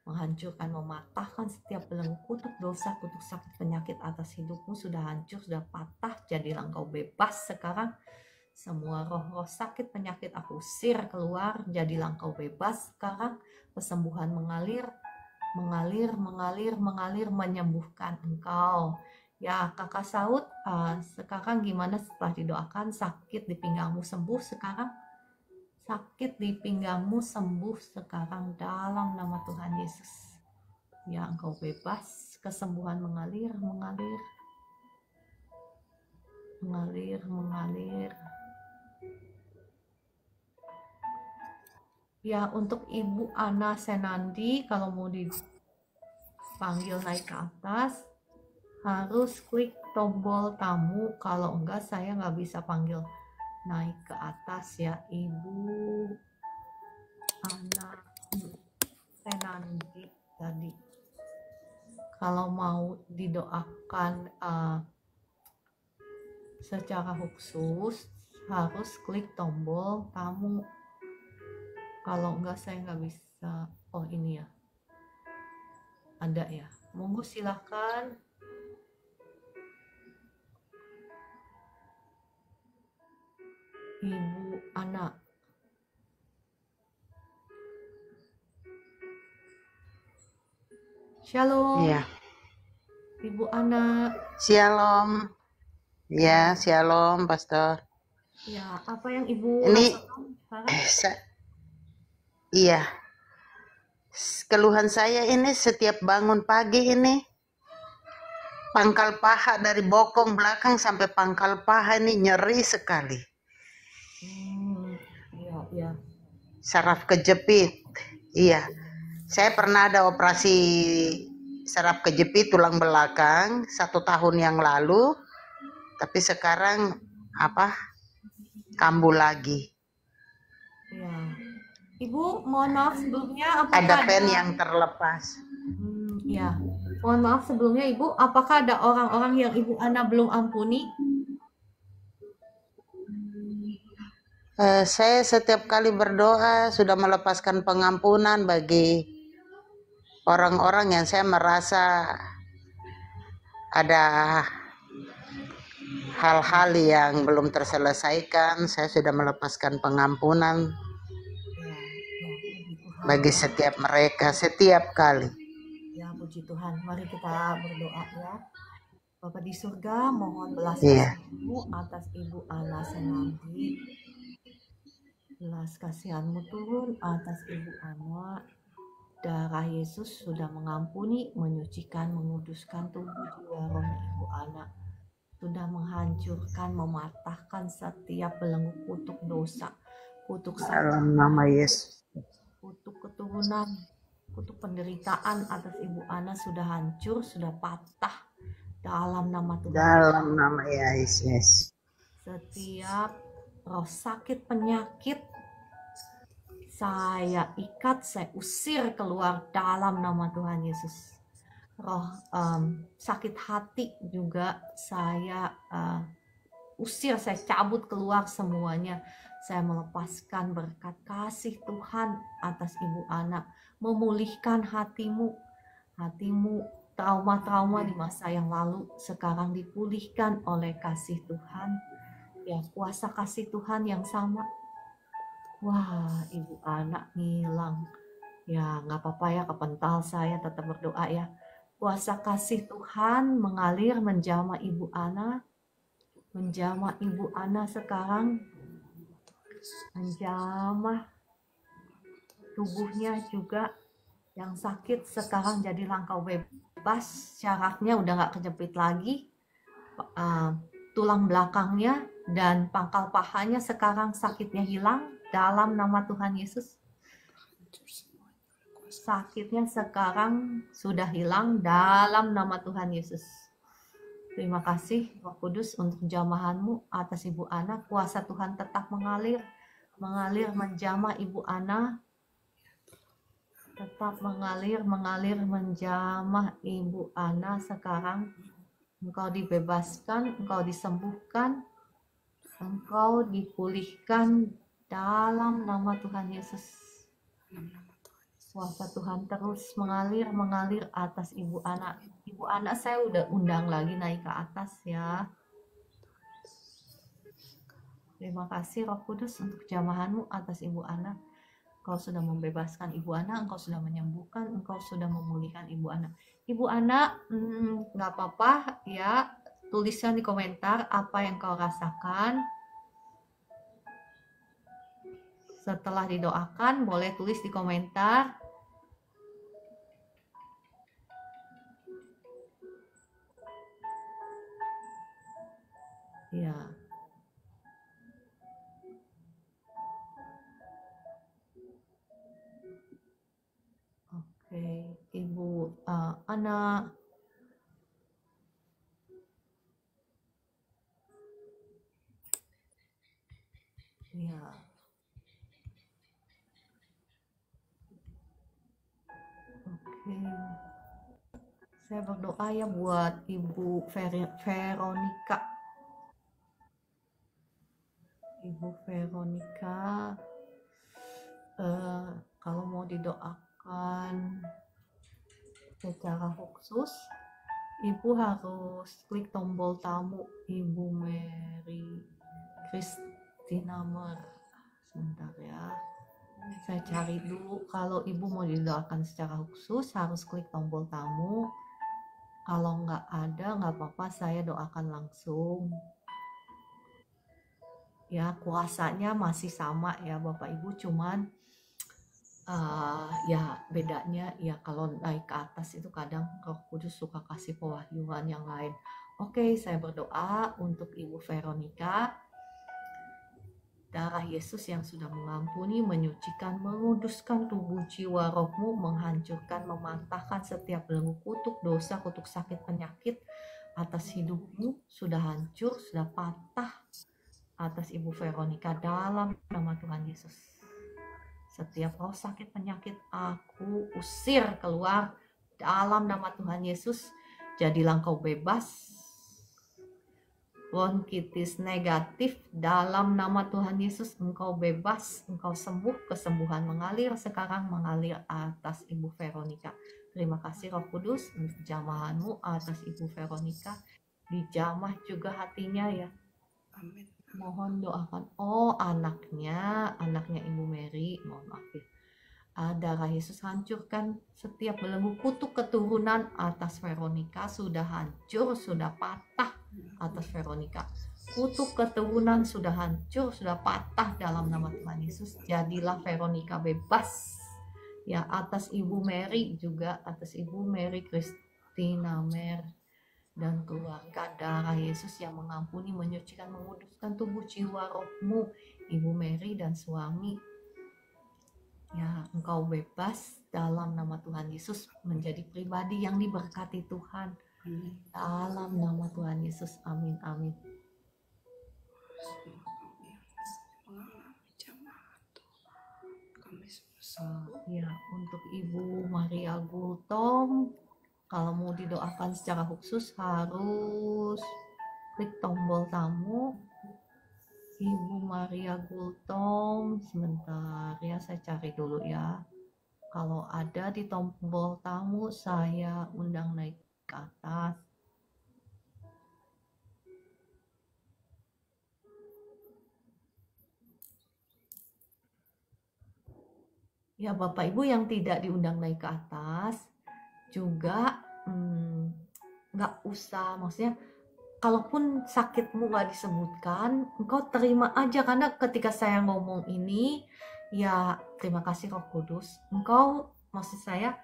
Menghancurkan, mematahkan setiap belenggu kutuk dosa, kutuk sakit, penyakit atas hidupmu sudah hancur, sudah patah. Jadilah engkau bebas sekarang. Semua roh-roh sakit, penyakit aku usir keluar. Jadilah engkau bebas sekarang. Kesembuhan mengalir, mengalir, mengalir, mengalir, menyembuhkan engkau. Ya, Kakak Saud, sekarang gimana setelah didoakan? Sakit di pinggangmu sembuh sekarang? Sakit di pinggangmu sembuh sekarang dalam nama Tuhan Yesus. Ya, engkau bebas, kesembuhan mengalir, mengalir, mengalir, mengalir. Ya, untuk Ibu Ana Senandi, kalau mau dipanggil naik ke atas, harus klik tombol tamu. Kalau enggak, saya nggak bisa panggil naik ke atas ya, Ibu Ana Senandi tadi. Kalau mau didoakan secara khusus, harus klik tombol tamu. Kalau enggak, saya nggak bisa. Oh, ini ya, ada ya. Monggo silahkan. Ibu Ana. Shalom, Iya, Ibu Ana. shalom. Ya, shalom, Pastor. Ya, apa yang Ibu Ini, rasakan sekarang? iya, keluhan saya ini setiap bangun pagi ini, pangkal paha dari bokong belakang sampai pangkal paha ini nyeri sekali. Iya, iya. Saraf kejepit. Iya, saya pernah ada operasi saraf kejepit tulang belakang 1 tahun yang lalu, tapi sekarang kambuh lagi. Iya. Ibu, mohon maaf sebelumnya, Ada apakah pen yang terlepas. ya, mohon maaf sebelumnya Ibu, apakah ada orang-orang yang Ibu Ana belum ampuni? Saya setiap kali berdoa sudah melepaskan pengampunan bagi orang-orang yang saya merasa ada hal-hal yang belum terselesaikan. Saya sudah melepaskan pengampunan Puji Tuhan. bagi setiap mereka, setiap kali. Ya, puji Tuhan. Mari kita berdoa ya. Bapa di surga, mohon belas Iya. kasihan-Mu atas Ibu Ana Senandi. Belas kasihan-Mu turun atas Ibu Ana. Darah Yesus sudah mengampuni, menyucikan, menguduskan tubuh jiwa rohnya Ibu Ana. Sudah menghancurkan, mematahkan setiap belenggu kutuk dosa, kutuk Dalam nama Yesus. kutuk keturunan, kutuk penderitaan atas Ibu Ana sudah hancur, sudah patah dalam nama Tuhan. Dalam nama Yesus. Setiap roh sakit penyakit saya ikat, saya usir keluar dalam nama Tuhan Yesus. Roh sakit hati juga saya usir, saya cabut keluar semuanya. Saya melepaskan berkat kasih Tuhan atas Ibu Ana, memulihkan hatimu, trauma-trauma di masa yang lalu sekarang dipulihkan oleh kasih Tuhan. Ya, kuasa kasih Tuhan yang sama. Wah, Ibu Ana hilang. Ya, nggak apa-apa ya, kepental saya tetap berdoa ya. Kuasa kasih Tuhan mengalir menjamah Ibu Ana, menjamah Ibu Ana sekarang, menjamah tubuhnya juga. Yang sakit sekarang jadi langkah bebas, syarafnya udah nggak kejepit lagi, tulang belakangnya dan pangkal pahanya sekarang sakitnya hilang dalam nama Tuhan Yesus. Sakitnya sekarang sudah hilang dalam nama Tuhan Yesus. Terima kasih Roh Kudus untuk jamahan-Mu atas Ibu Ana. Kuasa Tuhan tetap mengalir menjamah Ibu Ana. Tetap mengalir menjamah Ibu Ana sekarang. Engkau dibebaskan, Engkau disembuhkan, Engkau dipulihkan dalam nama Tuhan Yesus. Kuasa Tuhan terus mengalir atas Ibu Ana. Ibu Ana saya udah undang lagi naik ke atas ya. Terima kasih Roh Kudus untuk jamahan-Mu atas Ibu Ana. Engkau sudah membebaskan Ibu Ana, Engkau sudah menyembuhkan, Engkau sudah memulihkan Ibu Ana. Ibu Ana, nggak apa-apa ya, tuliskan di komentar apa yang kau rasakan. Setelah didoakan, boleh tulis di komentar. Ya. gimana? Ya. Oke. Saya berdoa ya buat Ibu Veronica. Ibu Veronica, kalau mau didoakan secara khusus, Ibu harus klik tombol tamu Ibu Mary Christina Mer. Sebentar ya, saya cari dulu. Kalau Ibu mau didoakan secara khusus harus klik tombol tamu. Kalau nggak ada, nggak apa-apa, saya doakan langsung. Ya, kuasanya masih sama ya Bapak Ibu, cuman ya bedanya ya kalau naik ke atas itu kadang Roh Kudus suka kasih pewahyuan yang lain. Oke, saya berdoa untuk Ibu Veronica. Darah Yesus yang sudah mengampuni, menyucikan, menguduskan tubuh, jiwa, rohmu, menghancurkan, mematahkan setiap belenggu kutuk dosa, kutuk sakit, penyakit atas hidupmu, sudah hancur, sudah patah atas Ibu Veronica dalam nama Tuhan Yesus. Setiap roh sakit penyakit aku usir keluar dalam nama Tuhan Yesus. Jadilah engkau bebas. Bronkitis negatif dalam nama Tuhan Yesus engkau bebas, engkau sembuh. Kesembuhan mengalir sekarang, mengalir atas Ibu Veronica. Terima kasih Roh Kudus untuk jamahanmu atas Ibu Veronica. Dijamah juga hatinya ya. Amin. Mohon doakan. Oh, anaknya Ibu Mary, mohon maaf ya. Darah Yesus hancurkan setiap belenggu kutuk keturunan atas Veronica, sudah hancur, sudah patah atas Veronica. Kutuk keturunan sudah hancur, sudah patah dalam nama Tuhan Yesus. Jadilah Veronica bebas. Ya, atas Ibu Mary juga, atas Ibu Mary Christina Mer dan keluarga, darah Yesus yang mengampuni, menyucikan, menguduskan tubuh, jiwa, rohmu, Ibu Mary dan suami. Ya, engkau bebas dalam nama Tuhan Yesus, menjadi pribadi yang diberkati Tuhan. Dalam nama Tuhan Yesus, amin, amin. Ya, untuk Ibu Maria Gultom, kalau mau didoakan secara khusus harus klik tombol tamu Ibu Maria Gultom. Sebentar ya, saya cari dulu ya. Kalau ada di tombol tamu saya undang naik ke atas. Ya, Bapak Ibu yang tidak diundang naik ke atas juga nggak usah, maksudnya kalaupun sakitmu nggak disebutkan, engkau terima aja, karena ketika saya ngomong ini ya terima kasih Roh Kudus, engkau, maksud saya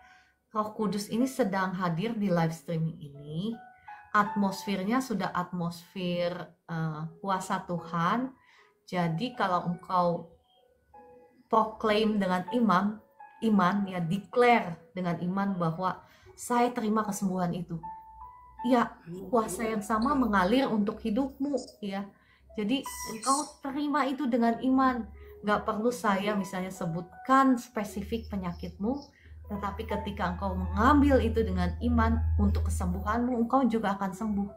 Roh Kudus ini sedang hadir di live streaming ini, atmosfernya sudah atmosfer kuasa Tuhan. Jadi kalau engkau proclaim dengan iman ya, declare dengan iman bahwa saya terima kesembuhan itu, ya kuasa yang sama mengalir untuk hidupmu ya. Jadi engkau terima itu dengan iman. Gak perlu saya misalnya sebutkan spesifik penyakitmu, tetapi ketika engkau mengambil itu dengan iman untuk kesembuhanmu, engkau juga akan sembuh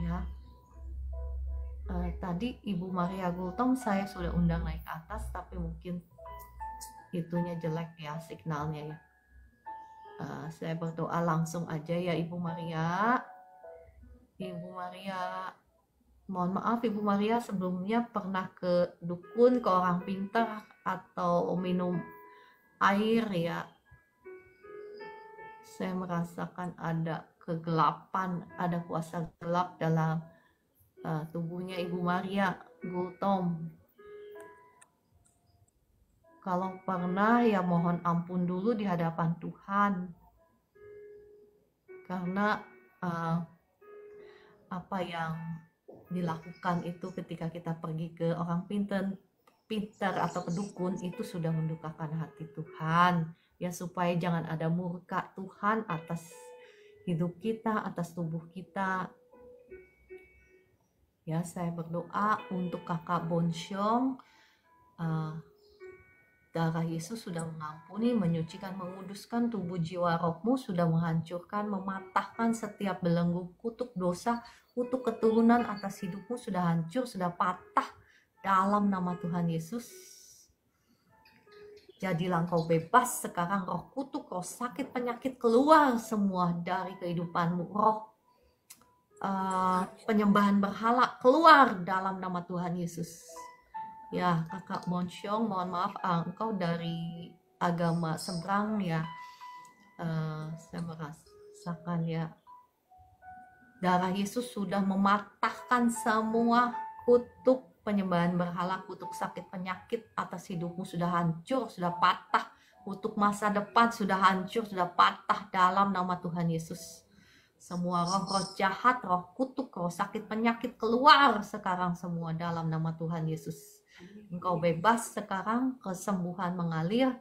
ya. Tadi Ibu Maria Gultom saya sudah undang naik ke atas, tapi mungkin itunya jelek ya signalnya ya. Saya berdoa langsung aja ya Ibu Maria. Ibu Maria, mohon maaf Ibu Maria, sebelumnya pernah ke dukun, ke orang pintar, atau minum air ya. Saya merasakan ada kegelapan, ada kuasa gelap dalam tubuhnya Ibu Maria Gultom. Kalau pernah ya mohon ampun dulu di hadapan Tuhan, karena apa yang dilakukan itu ketika kita pergi ke orang pintar atau ke dukun itu sudah mendukakan hati Tuhan ya, supaya jangan ada murka Tuhan atas hidup kita, atas tubuh kita. Ya, saya berdoa untuk kakak Bonsyong. Darah Yesus sudah mengampuni, menyucikan, menguduskan tubuh jiwa rohmu, sudah menghancurkan, mematahkan setiap belenggu kutuk dosa, kutuk keturunan atas hidupmu sudah hancur, sudah patah dalam nama Tuhan Yesus. Jadilah engkau bebas sekarang, roh kutuk, roh sakit, penyakit keluar semua dari kehidupanmu, roh penyembahan berhala keluar dalam nama Tuhan Yesus. Ya, kakak Bonsyong, mohon maaf, engkau dari agama seberang ya. Saya merasakan ya, darah Yesus sudah mematahkan semua kutuk penyembahan berhala, kutuk sakit penyakit atas hidupmu sudah hancur, sudah patah. Kutuk masa depan sudah hancur, sudah patah dalam nama Tuhan Yesus. Semua roh-roh jahat, roh kutuk, roh sakit penyakit keluar sekarang semua dalam nama Tuhan Yesus. Engkau bebas sekarang, kesembuhan mengalir,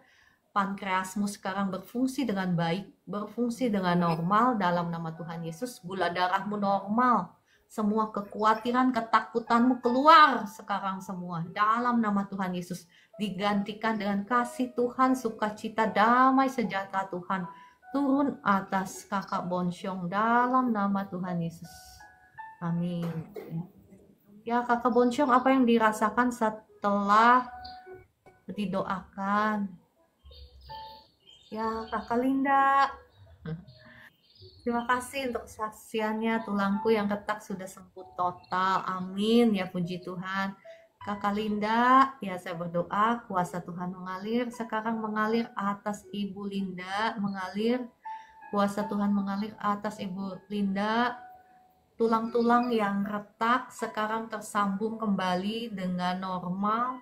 pankreasmu sekarang berfungsi dengan baik, berfungsi dengan normal dalam nama Tuhan Yesus. Gula darahmu normal, semua kekhawatiran, ketakutanmu keluar sekarang semua dalam nama Tuhan Yesus. Digantikan dengan kasih Tuhan, sukacita, damai, sejahtera Tuhan turun atas kakak Bonsyong dalam nama Tuhan Yesus. Amin. Ya, kakak Bonsyong, apa yang dirasakan setelah didoakan? Ya, kakak Linda, terima kasih untuk kesaksiannya. Tulangku yang retak sudah sembuh total. Amin. Ya, puji Tuhan. Kakak Linda, ya saya berdoa kuasa Tuhan mengalir. Sekarang mengalir atas Ibu Linda. Mengalir. Kuasa Tuhan mengalir atas Ibu Linda. Tulang-tulang yang retak sekarang tersambung kembali dengan normal.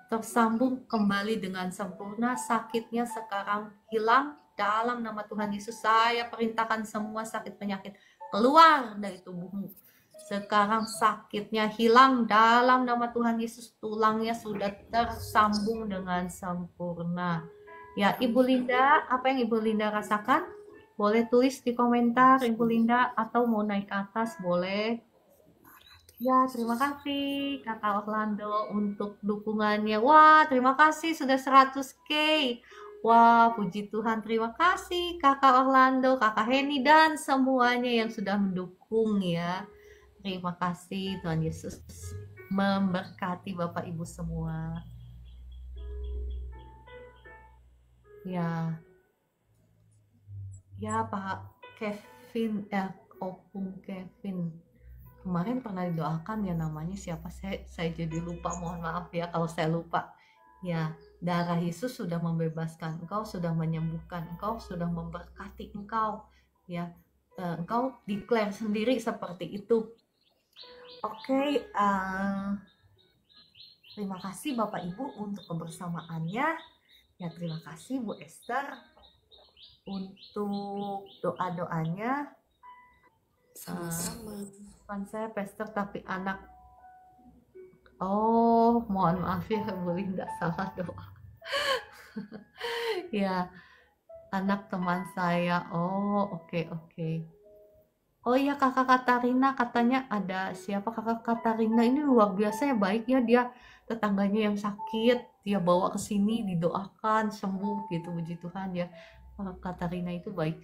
Tersambung kembali dengan sempurna. Sakitnya sekarang hilang. Dalam nama Tuhan Yesus, saya perintahkan semua sakit penyakit keluar dari tubuhmu. Sekarang sakitnya hilang dalam nama Tuhan Yesus. Tulangnya sudah tersambung dengan sempurna. Ya, Ibu Linda, apa yang Ibu Linda rasakan? Boleh tulis di komentar, Ibu Linda, atau mau naik ke atas, boleh. Ya, terima kasih Kakak Orlando untuk dukungannya. Wah, terima kasih sudah 100K. Wah, puji Tuhan, terima kasih Kakak Orlando, Kakak Heni, dan semuanya yang sudah mendukung ya. Terima kasih, Tuhan Yesus memberkati Bapak Ibu semua. Ya Pak Kevin, Opung Kevin. Kemarin pernah didoakan ya, namanya siapa, saya jadi lupa, mohon maaf ya kalau saya lupa. Ya, darah Yesus sudah membebaskan engkau, sudah menyembuhkan engkau, sudah memberkati engkau. Ya, engkau declare sendiri seperti itu. Oke, terima kasih Bapak Ibu untuk kebersamaannya. Ya, terima kasih Bu Esther untuk doa-doanya. Sama-sama. Bukan saya pester tapi anak. Oh, mohon maaf ya Bu Linda, salah doa. Ya, anak teman saya. Oh, oke. Oh iya, kakak Katarina, katanya ada siapa kakak Katarina ini luar biasa ya, baik ya, dia tetangganya yang sakit, dia bawa ke sini, didoakan sembuh gitu, puji Tuhan ya. Kakak Katarina itu baik.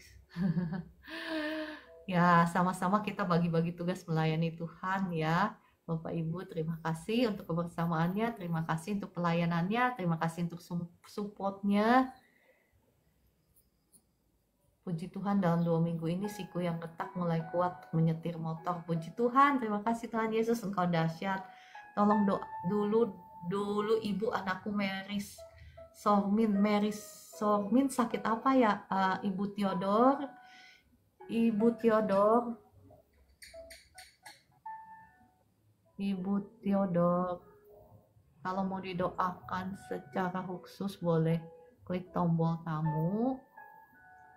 Ya, sama-sama kita bagi-bagi tugas melayani Tuhan ya. Bapak Ibu, terima kasih untuk kebersamaannya, terima kasih untuk pelayanannya, terima kasih untuk supportnya. Puji Tuhan, dalam 2 minggu ini siku yang retak mulai kuat menyetir motor. Puji Tuhan, terima kasih Tuhan Yesus, engkau dahsyat. Tolong dulu ibu anakku Meris Sormin sakit apa ya? Ibu Theodor, kalau mau didoakan secara khusus boleh klik tombol tamu.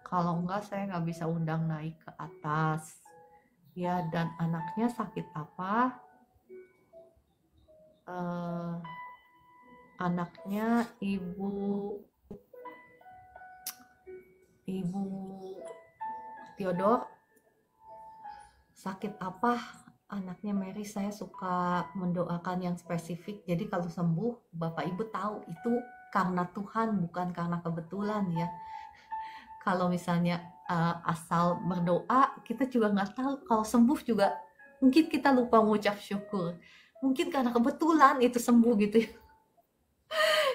Kalau enggak, saya nggak bisa undang naik ke atas. Ya, dan anaknya sakit apa? Anaknya ibu Theodore, sakit apa anaknya Mary? Saya suka mendoakan yang spesifik. Jadi kalau sembuh, Bapak Ibu tahu itu karena Tuhan, bukan karena kebetulan ya. Kalau misalnya asal berdoa, kita juga nggak tahu. Kalau sembuh juga, mungkin kita lupa mengucap syukur. Mungkin karena kebetulan itu sembuh gitu ya.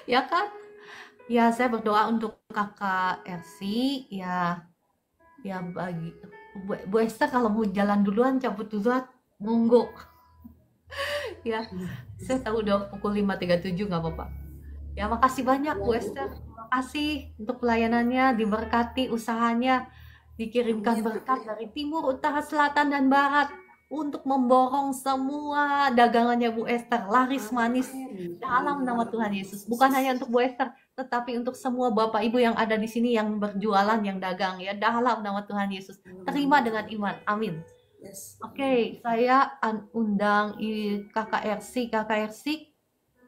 Ya kan? Ya, saya berdoa untuk kakak Ersi, ya bagi Bu Esther kalau mau jalan duluan, cabut duluan, monggo. Ya, saya tahu udah pukul 5.37, nggak apa-apa. Ya, makasih banyak Bu Esther. Terima kasih untuk pelayanannya, diberkati usahanya, dikirimkan berkat dari timur, utara, selatan, dan barat untuk memborong semua dagangannya Bu Esther laris manis dalam nama Tuhan Yesus. Bukan hanya untuk Bu Esther, tetapi untuk semua Bapak Ibu yang ada di sini yang berjualan, yang dagang ya, dalam nama Tuhan Yesus. Terima dengan iman. Amin. Oke, saya undang Kakak Ersi. Kakak Ersi,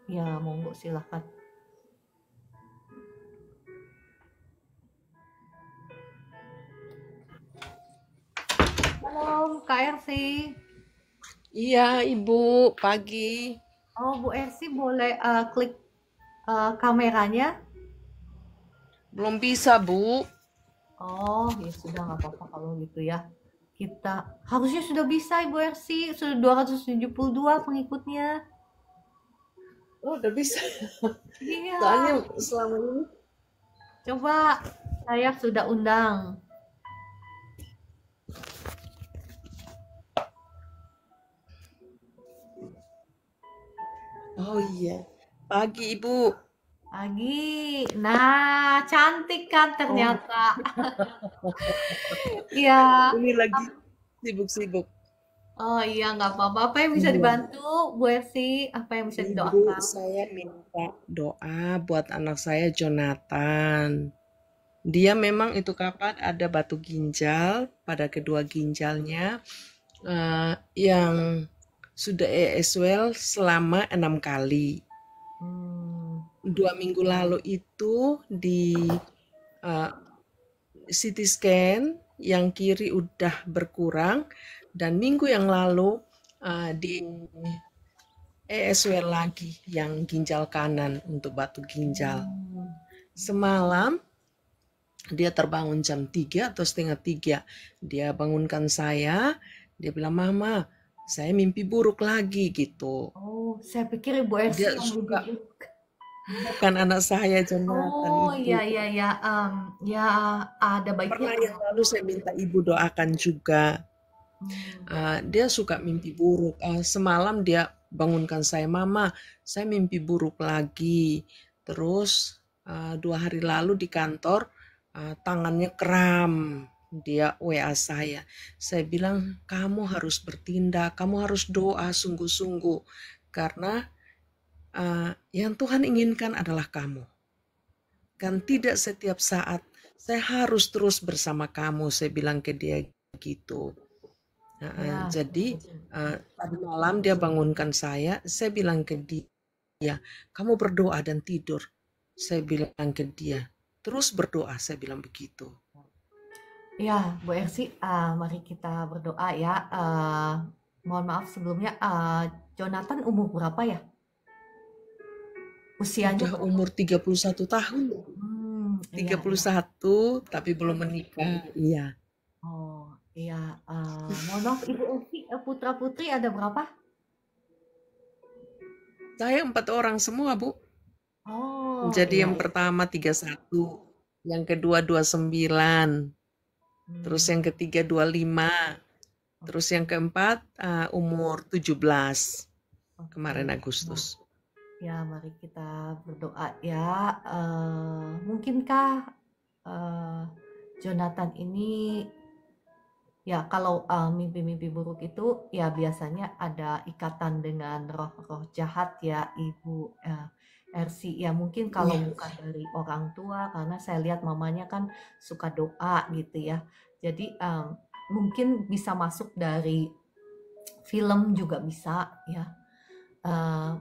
ya monggo silahkan. Halo, Kak Ersi. Iya, Ibu, pagi. Oh, Bu Ersi boleh klik kameranya? Belum bisa, Bu. Oh, ya sudah nggak apa-apa kalau gitu ya. Kita harusnya sudah bisa Ibu Ersi, sudah 272 pengikutnya. Oh, udah bisa. Iya. Soalnya selama ini. Coba saya sudah undang. Oh iya, pagi Ibu. Pagi. Nah, cantik kan ternyata. Iya. Ini lagi sibuk-sibuk. Oh iya, nggak apa-apa. Apa yang bisa Iya. dibantu, Bu Ersi? Apa yang bisa Ibu, didoakan? saya minta doa buat anak saya Jonathan. Dia memang itu kapan ada batu ginjal pada kedua ginjalnya yang sudah ESWL selama 6 kali. 2 minggu lalu itu di CT scan yang kiri udah berkurang dan minggu yang lalu di ESWL lagi yang ginjal kanan untuk batu ginjal. Semalam dia terbangun jam 3 atau setengah 3. Dia bangunkan saya, dia bilang, "Mama, saya mimpi buruk lagi," gitu. Oh, saya pikir Ibu Ersi Dia yang suka, mimpi buruk. bukan anak saya Jonathan, Oh, Ibu. iya, ya ada baiknya. Pernah yang lalu saya minta Ibu doakan juga. Dia suka mimpi buruk. Semalam dia bangunkan saya, "Mama, saya mimpi buruk lagi." Terus 2 hari lalu di kantor tangannya kram. Dia WA saya. Saya bilang, "Kamu harus bertindak, kamu harus doa sungguh-sungguh. Karena yang Tuhan inginkan adalah kamu. Kan tidak setiap saat saya harus terus bersama kamu," saya bilang ke dia gitu. Ya, Jadi tadi malam dia bangunkan saya bilang ke dia, "Kamu berdoa dan tidur." Saya bilang ke dia, "Terus berdoa," saya bilang begitu. ya, Bu Ersi, mari kita berdoa ya. Mohon maaf sebelumnya, Jonathan umur berapa ya? Usianya Udah umur 31 tahun. iya, 31 tapi belum menikah. Iya. Oh, iya. Mohon maaf, Ibu Ersi, putra putri ada berapa? Saya 4 orang semua, Bu. Oh, Jadi iya. yang pertama 31, yang kedua 29, terus yang ketiga 25, terus yang keempat umur 17 kemarin Agustus. Ya, mari kita berdoa ya. Mungkinkah Jonathan ini, ya kalau mimpi-mimpi buruk itu ya biasanya ada ikatan dengan roh-roh jahat ya Ibu Ersi. Ya mungkin kalau bukan dari orang tua, karena saya lihat mamanya kan suka doa gitu ya. Jadi mungkin bisa masuk dari film juga bisa ya.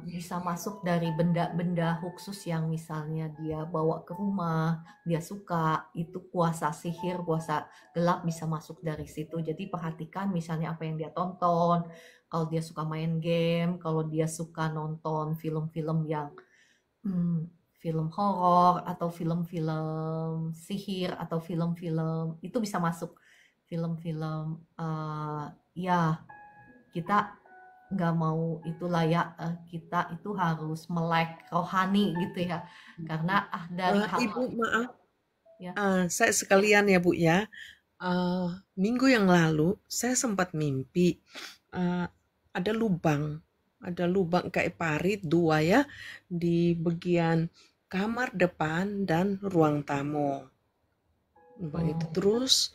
bisa masuk dari benda-benda khusus yang misalnya dia bawa ke rumah, dia suka, itu kuasa sihir, kuasa gelap bisa masuk dari situ. Jadi perhatikan misalnya apa yang dia tonton, kalau dia suka main game, kalau dia suka nonton film-film yang film horor atau film-film sihir atau film-film itu bisa masuk film-film ya kita nggak mau itulah ya kita itu harus melek rohani gitu ya karena dari Ibu hal maaf, ya saya sekalian ya Bu ya. Minggu yang lalu saya sempat mimpi ada lubang kayak parit 2 ya di bagian kamar depan dan ruang tamu. Lubang itu terus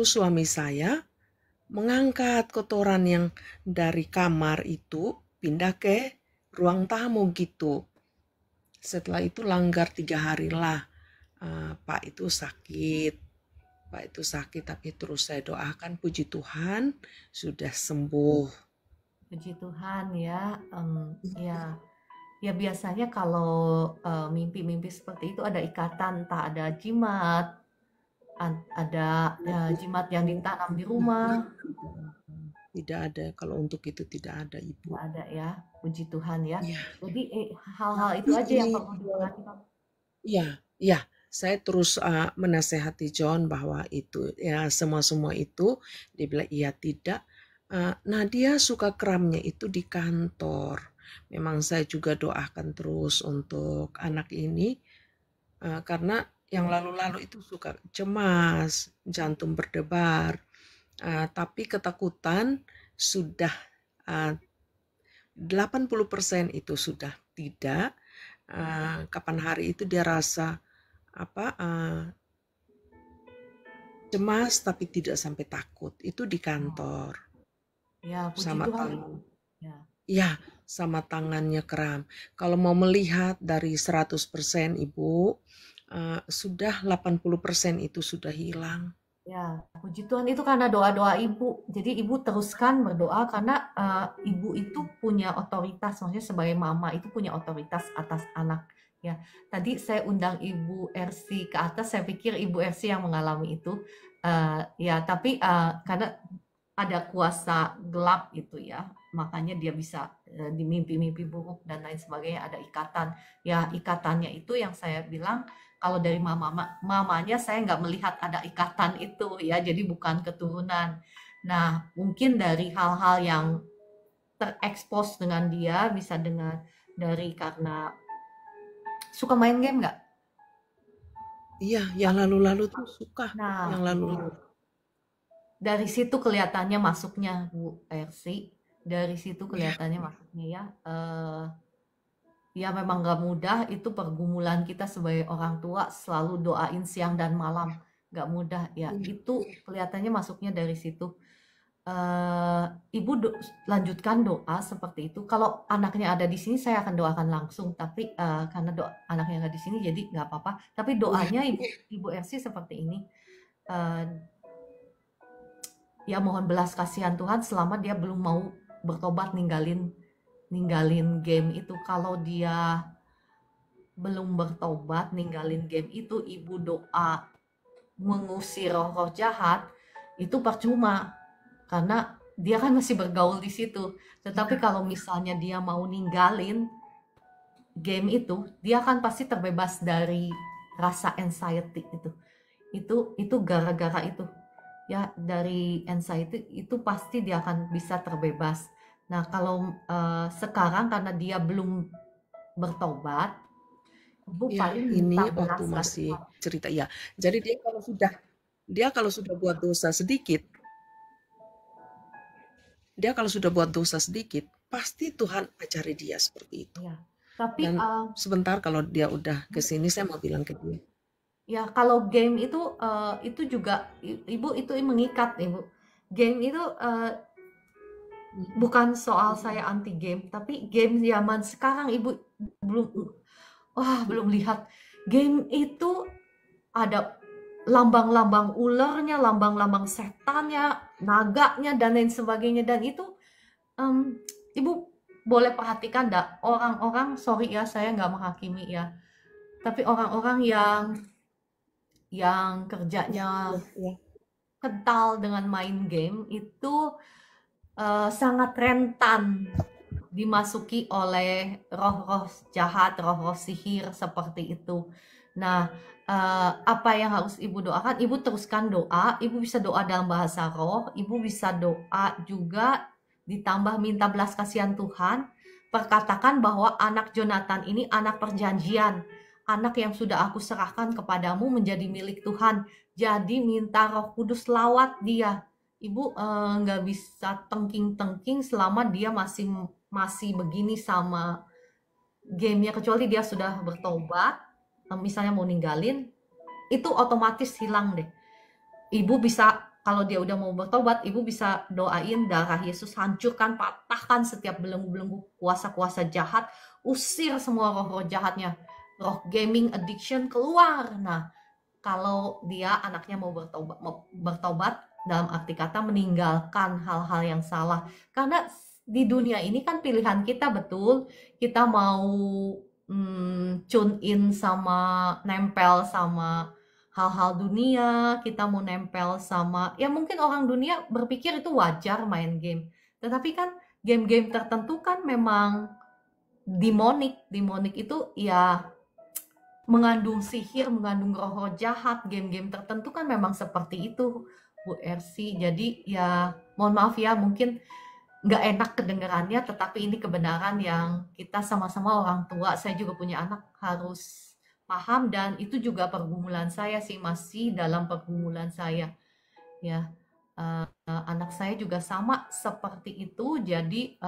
suami saya mengangkat kotoran yang dari kamar itu pindah ke ruang tamu gitu. Setelah itu langgar 3 hari lah. Pak itu sakit, tapi terus saya doakan puji Tuhan sudah sembuh. puji Tuhan ya ya biasanya kalau mimpi-mimpi seperti itu ada ikatan entah ada jimat ada jimat yang ditanam di rumah. Tidak ada, kalau untuk itu tidak ada Ibu. Tidak ada ya, puji Tuhan ya. Iya. Jadi hal-hal itu aja yang perlu diperhatikan. Iya, saya terus menasehati John bahwa itu ya semua itu dia bilang iya tidak. Nah dia suka keramnya itu di kantor. Memang saya juga doakan terus untuk anak ini karena yang lalu-lalu itu suka cemas, jantung berdebar, tapi ketakutan sudah 80% itu sudah tidak. Kapan hari itu dia rasa cemas tapi tidak sampai takut. Itu di kantor. Ya, puji Sama Tuhan. Ya, sama tangannya kram. Kalau mau melihat dari 100% Ibu, sudah 80% itu sudah hilang. Ya, puji Tuhan itu karena doa-doa Ibu. Jadi Ibu teruskan berdoa karena Ibu itu punya otoritas, maksudnya sebagai mama itu punya otoritas atas anak. Ya, tadi saya undang Ibu Ersi ke atas, saya pikir Ibu Ersi yang mengalami itu. Ya, tapi karena ada kuasa gelap itu ya, makanya dia bisa di mimpi-mimpi buruk dan lain sebagainya, ada ikatan. Ya, ikatannya itu yang saya bilang kalau dari mamanya saya nggak melihat ada ikatan itu ya, jadi bukan keturunan. Nah, mungkin dari hal-hal yang terekspos dengan dia bisa dari karena suka main game nggak? Iya, yang lalu-lalu tuh suka. Nah, yang lalu-lalu. Dari situ kelihatannya masuknya Bu Ersi. Dari situ kelihatannya masuknya ya. Ya memang gak mudah, itu pergumulan kita sebagai orang tua selalu doain siang dan malam. Gak mudah ya, itu kelihatannya masuknya dari situ. Ibu lanjutkan doa seperti itu. Kalau anaknya ada di sini saya akan doakan langsung, tapi karena anaknya nggak di sini jadi nggak apa-apa. Tapi doanya Ibu Ersi seperti ini. Ya mohon belas kasihan Tuhan selama dia belum mau bertobat ninggalin game itu. Kalau dia belum bertobat ninggalin game itu, Ibu doa mengusir roh-roh jahat itu percuma karena dia kan masih bergaul di situ. Tetapi kalau misalnya dia mau ninggalin game itu, dia kan pasti terbebas dari rasa anxiety itu gara-gara itu ya, dari anxiety itu pasti dia akan bisa terbebas. Nah, kalau sekarang karena dia belum bertobat, Ibu Ya, paling ini minta waktu belas masih kasihan. cerita ya. Jadi dia kalau sudah buat dosa sedikit, pasti Tuhan ajari dia seperti itu. Ya, tapi Dan sebentar kalau dia udah kesini, saya mau bilang ke dia. ya kalau game itu juga Ibu itu mengikat Ibu. Game itu bukan soal saya anti game, tapi game zaman sekarang Ibu belum lihat. Game itu ada lambang-lambang ularnya, lambang-lambang setannya, naganya dan lain sebagainya, dan itu Ibu boleh perhatikan dah orang-orang, sorry ya saya nggak menghakimi ya, tapi orang-orang yang kerjanya Ya. kental dengan main game itu sangat rentan dimasuki oleh roh-roh jahat, roh-roh sihir seperti itu. Nah, apa yang harus Ibu doakan? Ibu teruskan doa, Ibu bisa doa dalam bahasa roh, Ibu bisa doa juga ditambah minta belas kasihan Tuhan. Perkatakan bahwa anak Jonathan ini anak perjanjian, anak yang sudah aku serahkan kepadamu menjadi milik Tuhan. Jadi minta Roh Kudus lawat dia. Ibu nggak bisa tengking-tengking selama dia masih begini sama gamenya, kecuali dia sudah bertobat, misalnya mau ninggalin, itu otomatis hilang deh. Ibu bisa, kalau dia udah mau bertobat, ibu bisa doain darah Yesus, hancurkan, patahkan setiap belenggu-belenggu kuasa-kuasa jahat, usir semua roh-roh jahatnya, roh gaming addiction keluar. Nah, kalau dia anaknya mau bertobat dalam arti kata meninggalkan hal-hal yang salah. Karena di dunia ini kan pilihan kita, betul. Kita mau tune in sama, nempel sama hal-hal dunia, kita mau nempel sama, ya mungkin orang dunia berpikir itu wajar main game. Tetapi kan game-game tertentu kan memang demonik. Demonik itu ya mengandung sihir, mengandung roh-roh jahat. Game-game tertentu kan memang seperti itu, Bu Ersi. Jadi ya mohon maaf ya, mungkin nggak enak kedengarannya, tetapi ini kebenaran yang kita sama-sama orang tua, saya juga punya anak, harus paham. Dan itu juga pergumulan saya sih, masih dalam pergumulan saya ya. Anak saya juga sama seperti itu. Jadi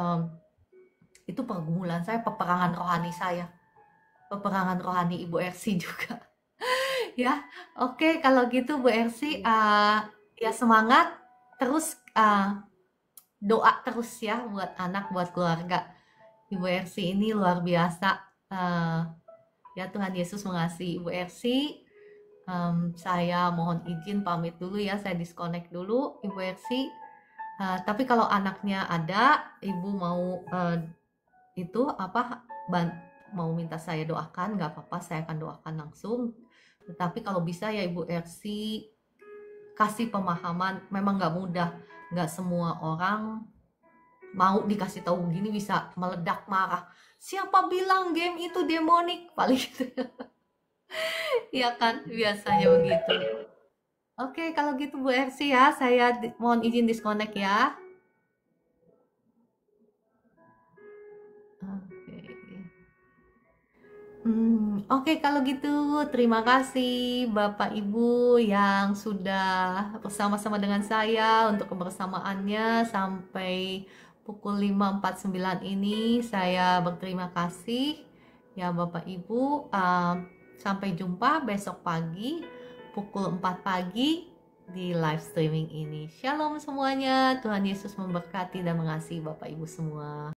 itu pergumulan saya, peperangan rohani saya, peperangan rohani Ibu Ersi juga. Ya, oke, kalau gitu Bu Ersi, ya semangat terus, doa terus ya buat anak, buat keluarga. Ibu Ersi ini luar biasa. Ya Tuhan Yesus mengasihi Ibu Ersi. Saya mohon izin pamit dulu ya, saya disconnect dulu Ibu Ersi. Tapi kalau anaknya ada, Ibu mau itu apa, mau minta saya doakan, nggak apa-apa, saya akan doakan langsung. Tetapi kalau bisa ya Ibu Ersi kasih pemahaman, memang nggak mudah, nggak semua orang mau dikasih tahu begini bisa meledak marah. Siapa bilang game itu demonik? Paling gitu. Ya kan, biasanya begitu. Oke, kalau gitu Bu Ersi ya, saya mohon izin disconnect ya. Oke. Oke, kalau gitu terima kasih Bapak Ibu yang sudah bersama-sama dengan saya untuk kebersamaannya sampai pukul 5.49 ini. Saya berterima kasih ya Bapak Ibu. Sampai jumpa besok pagi pukul 4 pagi di live streaming ini. Shalom semuanya, Tuhan Yesus memberkati dan mengasihi Bapak Ibu semua.